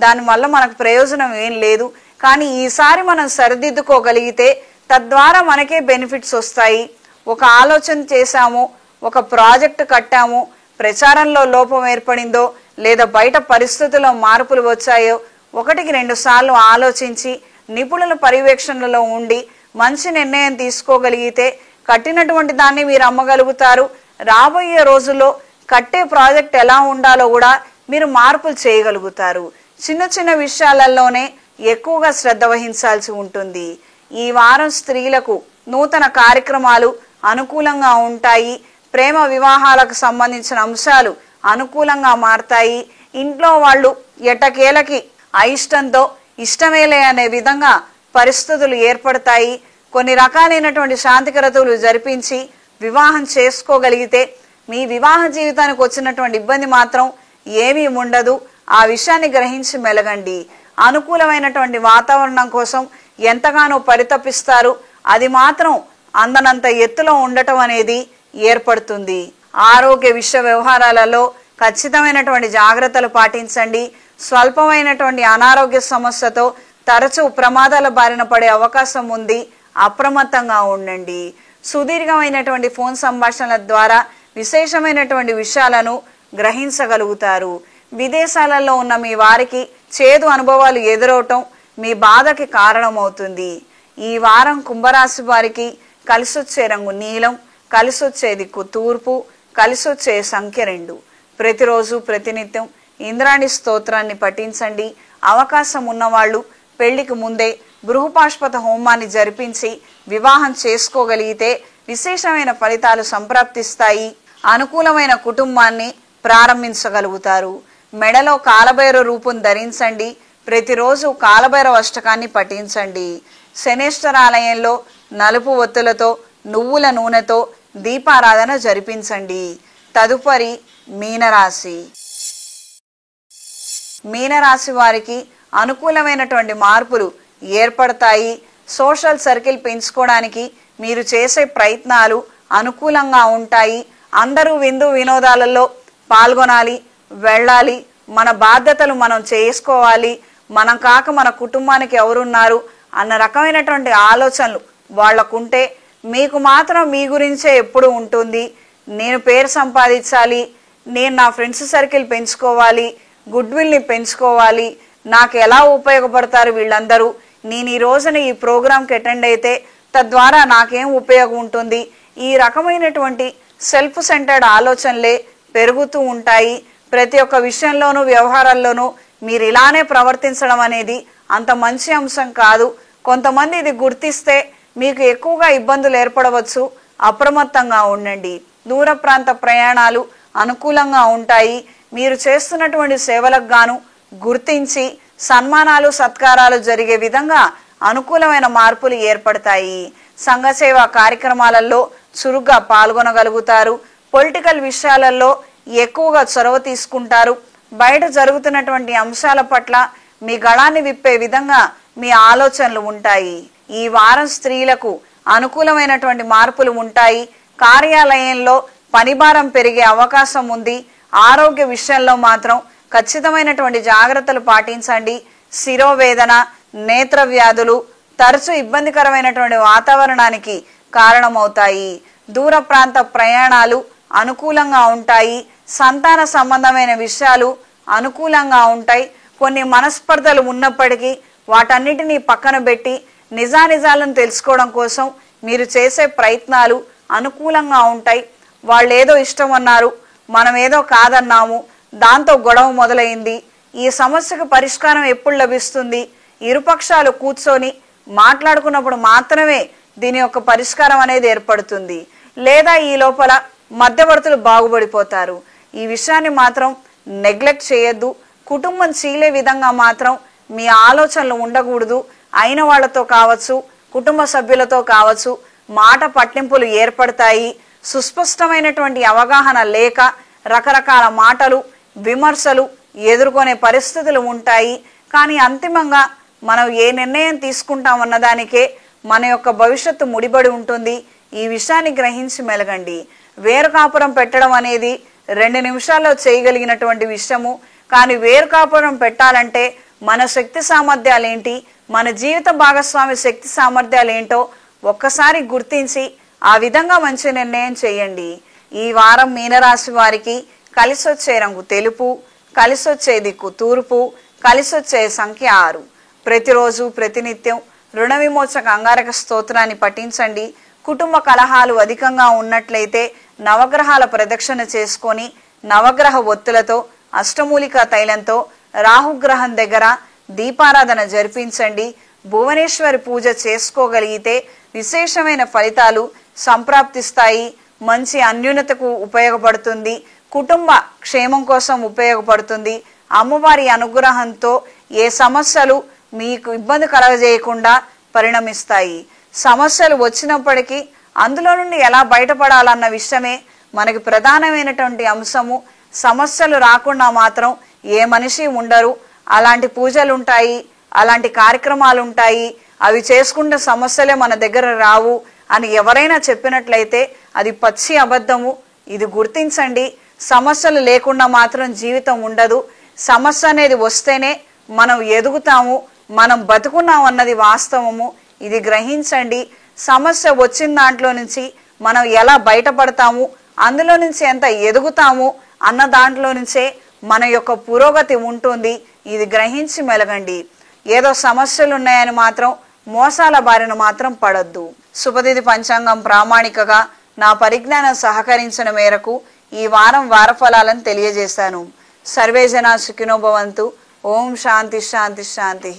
దానివల్ల మనకు ప్రయోజనం ఏం లేదు. కానీ ఈసారి మనం సరిదిద్దుకోగలిగితే తద్వారా మనకే బెనిఫిట్స్ వస్తాయి. ఒక ఆలోచన చేశాము, ఒక ప్రాజెక్టు కట్టాము, ప్రచారంలో లోపం ఏర్పడిందో లేదా బయట పరిస్థితుల్లో మార్పులు వచ్చాయో 1-2 సార్లు ఆలోచించి నిపుణుల పర్యవేక్షణలో ఉండి మంచి నిర్ణయం తీసుకోగలిగితే కట్టినటువంటి దాన్ని మీరు అమ్మగలుగుతారు. రాబోయే రోజుల్లో కట్టే ప్రాజెక్ట్ ఎలా ఉండాలో కూడా మీరు మార్పులు చేయగలుగుతారు. చిన్న చిన్న విషయాలలోనే ఎక్కువగా శ్రద్ధ వహించాల్సి ఉంటుంది. ఈ వారం స్త్రీలకు నూతన కార్యక్రమాలు అనుకూలంగా ఉంటాయి. ప్రేమ వివాహాలకు సంబంధించిన అంశాలు అనుకూలంగా మారతాయి. ఇంట్లో వాళ్ళు ఎట్టకేలకి అయిష్టంతో ఇష్టమేలే అనే విధంగా పరిస్థితులు ఏర్పడతాయి. కొన్ని రకాలైనటువంటి శాంతికరతులు జరిపించి వివాహం చేసుకోగలిగితే మీ వివాహ జీవితానికి వచ్చినటువంటి ఇబ్బంది మాత్రం ఏమీ ఉండదు. ఆ విషయాన్ని గ్రహించి మెలగండి. అనుకూలమైనటువంటి వాతావరణం కోసం ఎంతగానో పరితపిస్తారు. అది మాత్రం అందనంత ఎత్తులో ఉండటం అనేది ఏర్పడుతుంది. ఆరోగ్య విషయ వ్యవహారాలలో ఖచ్చితమైనటువంటి జాగ్రత్తలు పాటించండి. స్వల్పమైనటువంటి అనారోగ్య సమస్యతో తరచూ ప్రమాదాల బారిన పడే అవకాశం ఉంది. అప్రమత్తంగా ఉండండి. సుదీర్ఘమైనటువంటి ఫోన్ సంభాషణల ద్వారా విశేషమైనటువంటి విషయాలను గ్రహించగలుగుతారు. విదేశాలలో ఉన్న మీ వారికి చేదు అనుభవాలు ఎదురవటం మీ బాధకి కారణమవుతుంది. ఈ వారం కుంభరాశి వారికి కలిసొచ్చే రంగు నీలం, కలిసొచ్చే దిక్కు తూర్పు, కలిసొచ్చే సంఖ్య 2. ప్రతిరోజు ప్రతినిత్యం ఇంద్రాణి స్తోత్రాన్ని పఠించండి. అవకాశం ఉన్నవాళ్ళు పెళ్లికి ముందే బృహపాష్పత హోమాన్ని జరిపించి వివాహం చేసుకోగలిగితే విశేషమైన ఫలితాలు సంప్రాప్తిస్తాయి. అనుకూలమైన కుటుంబాన్ని ప్రారంభించగలుగుతారు. మెడలో కాలభైరవ రూపం ధరించండి. ప్రతిరోజు కాలభైరవ అష్టకాన్ని పఠించండి. శనేశ్వరాలయంలో నలుపు ఒత్తులతో నువ్వుల నూనెతో దీపారాధన జరిపించండి. తదుపరి మీనరాశి. మీనరాశి వారికి అనుకూలమైనటువంటి మార్పులు ఏర్పడతాయి. సోషల్ సర్కిల్ పెంచుకోవడానికి మీరు చేసే ప్రయత్నాలు అనుకూలంగా ఉంటాయి. అందరూ విందు వినోదాలలో పాల్గొనాలి, వెళ్ళాలి, మన బాధ్యతలు మనం చేసుకోవాలి, మనం కాక మన కుటుంబానికి ఎవరున్నారు అన్న రకమైనటువంటి ఆలోచనలు వాళ్లకుంటే మీకు మాత్రం మీ గురించే ఎప్పుడు ఉంటుంది. నేను పేరు సంపాదించాలి, నేను నా ఫ్రెండ్స్ సర్కిల్ పెంచుకోవాలి, గుడ్ విల్ని పెంచుకోవాలి, నాకు ఎలా ఉపయోగపడతారు వీళ్ళందరూ, నేను ఈ రోజున ఈ ప్రోగ్రాంకి అటెండ్ అయితే తద్వారా నాకేం ఉపయోగం ఉంటుంది, ఈ రకమైనటువంటి సెల్ఫ్ సెంటర్డ్ ఆలోచనలే పెరుగుతూ ఉంటాయి. ప్రతి ఒక్క విషయంలోనూ వ్యవహారాల్లోనూ మీరు ఇలానే ప్రవర్తించడం అనేది అంత మంచి అంశం కాదు. కొంతమంది ఇది గుర్తిస్తే మీకు ఎక్కువగా ఇబ్బందులు ఏర్పడవచ్చు. అప్రమత్తంగా ఉండండి. దూర ప్రాంత ప్రయాణాలు అనుకూలంగా ఉంటాయి. మీరు చేస్తున్నటువంటి సేవలకు గాను గుర్తించి సన్మానాలు సత్కారాలు జరిగే విధంగా అనుకూలమైన మార్పులు ఏర్పడతాయి. సంఘ సేవా కార్యక్రమాలలో చురుగ్గా పాల్గొనగలుగుతారు. పొలిటికల్ విషయాలలో ఎక్కువగా చొరవ తీసుకుంటారు. బయట జరుగుతున్నటువంటి అంశాల పట్ల మీ గళాన్ని విప్పే విధంగా మీ ఆలోచనలు ఉంటాయి. ఈ వారం స్త్రీలకు అనుకూలమైనటువంటి మార్పులు ఉంటాయి. కార్యాలయంలో పనిభారం పెరిగే అవకాశం ఉంది. ఆరోగ్య విషయంలో మాత్రం ఖచ్చితమైనటువంటి జాగ్రత్తలు పాటించండి. శిరోవేదన, నేత్ర వ్యాధులు తరచూ ఇబ్బందికరమైనటువంటి వాతావరణానికి కారణమవుతాయి. దూర ప్రాంత ప్రయాణాలు అనుకూలంగా ఉంటాయి. సంతాన సంబంధమైన విషయాలు అనుకూలంగా ఉంటాయి. కొన్ని మనస్పర్ధలు ఉన్నప్పటికీ వాటన్నిటినీ పక్కన పెట్టి నిజానిజాలను తెలుసుకోవడం కోసం మీరు చేసే ప్రయత్నాలు అనుకూలంగా ఉంటాయి. వాళ్ళు ఏదో ఇష్టం అన్నారు, మనం ఏదో కాదన్నాము, దాంతో గొడవ మొదలైంది. ఈ సమస్యకు పరిష్కారం ఎప్పుడు లభిస్తుంది? ఇరుపక్షాలు కూర్చొని మాట్లాడుకున్నప్పుడు మాత్రమే దీని యొక్క పరిష్కారం అనేది ఏర్పడుతుంది. లేదా ఈ లోపల మధ్యవర్తులు బాగుపడిపోతారు. ఈ విషయాన్ని మాత్రం నెగ్లెక్ట్ చేయొద్దు. కుటుంబం చీలే విధంగా మాత్రం మీ ఆలోచనలు ఉండకూడదు. అయిన వాళ్ళతో కావచ్చు, కుటుంబ సభ్యులతో కావచ్చు మాట పట్టింపులు ఏర్పడతాయి. సుస్పష్టమైనటువంటి అవగాహన లేక రకరకాల మాటలు, విమర్శలు ఎదుర్కొనే పరిస్థితులు ఉంటాయి. కానీ అంతిమంగా మనం ఏ నిర్ణయం తీసుకుంటామన్న దానికే మన యొక్క భవిష్యత్తు ముడిపడి ఉంటుంది. ఈ విషయాన్ని గ్రహించి మెలగండి. వేరు కాపురం పెట్టడం అనేది 2 నిమిషాల్లో చేయగలిగినటువంటి విషయము. కానీ వేరు కాపురం పెట్టాలంటే మన శక్తి సామర్థ్యాలు ఏంటి, మన జీవిత భాగస్వామి శక్తి సామర్థ్యాలు ఏంటో ఒక్కసారి గుర్తించి ఆ విధంగా మంచి నిర్ణయం చేయండి. ఈ వారం మీనరాశి వారికి కలిసొచ్చే రంగు తెలుపు, కలిసొచ్చే దిక్కు తూర్పు, కలిసొచ్చే సంఖ్య 6. ప్రతిరోజు ప్రతినిత్యం రుణ విమోచక అంగారక స్తోత్రాన్ని పఠించండి. కుటుంబ కలహాలు అధికంగా ఉన్నట్లయితే నవగ్రహాల ప్రదక్షిణ చేసుకొని నవగ్రహ ఒత్తులతో అష్టమూలికా తైలంతో రాహుగ్రహం దగ్గర దీపారాధన జరిపించండి. భువనేశ్వరి పూజ చేసుకోగలిగితే విశేషమైన ఫలితాలు సంప్రాప్తిస్తాయి. మంచి అన్యూనతకు ఉపయోగపడుతుంది. కుటుంబ క్షేమం కోసం ఉపయోగపడుతుంది. అమ్మవారి అనుగ్రహంతో ఏ సమస్యలు మీకు ఇబ్బంది కలగజేయకుండా పరిణమిస్తాయి. సమస్యలు వచ్చినప్పటికీ అందులో నుండి ఎలా బయటపడాలన్న విషయమే మనకి ప్రధానమైనటువంటి అంశము. సమస్యలు రాకుండా మాత్రం ఏ మనిషి ఉండరు. అలాంటి పూజలు ఉంటాయి, అలాంటి కార్యక్రమాలు ఉంటాయి. అవి చేసుకుంటే సమస్యలే మన దగ్గర రావు అని ఎవరైనా చెప్పినట్లయితే అది పచ్చి అబద్ధము. ఇది గుర్తించండి. సమస్యలు లేకుండా మాత్రం జీవితం ఉండదు. సమస్య అనేది వస్తేనే మనం ఎదుగుతాము, మనం బతుకున్నాం అన్నది వాస్తవము. ఇది గ్రహించండి. సమస్య వచ్చిన దాంట్లో నుంచి మనం ఎలా బయటపడతాము, అందులో నుంచి ఎంత ఎదుగుతాము అన్న దాంట్లో నుంచే మన యొక్క పురోగతి ఉంటుంది. ఇది గ్రహించి మెలగండి. ఏదో సమస్యలు ఉన్నాయని మాత్రం మోసాల బారిన మాత్రం పడద్దు. శుభతిథి పంచాంగం ప్రామాణికగా నా పరిజ్ఞానం సహకరించిన మేరకు ఈ వారం వారఫలాలను తెలియజేశాను. సర్వే జనా సుఖినో భవంతు. ఓం శాంతి శాంతి శాంతి.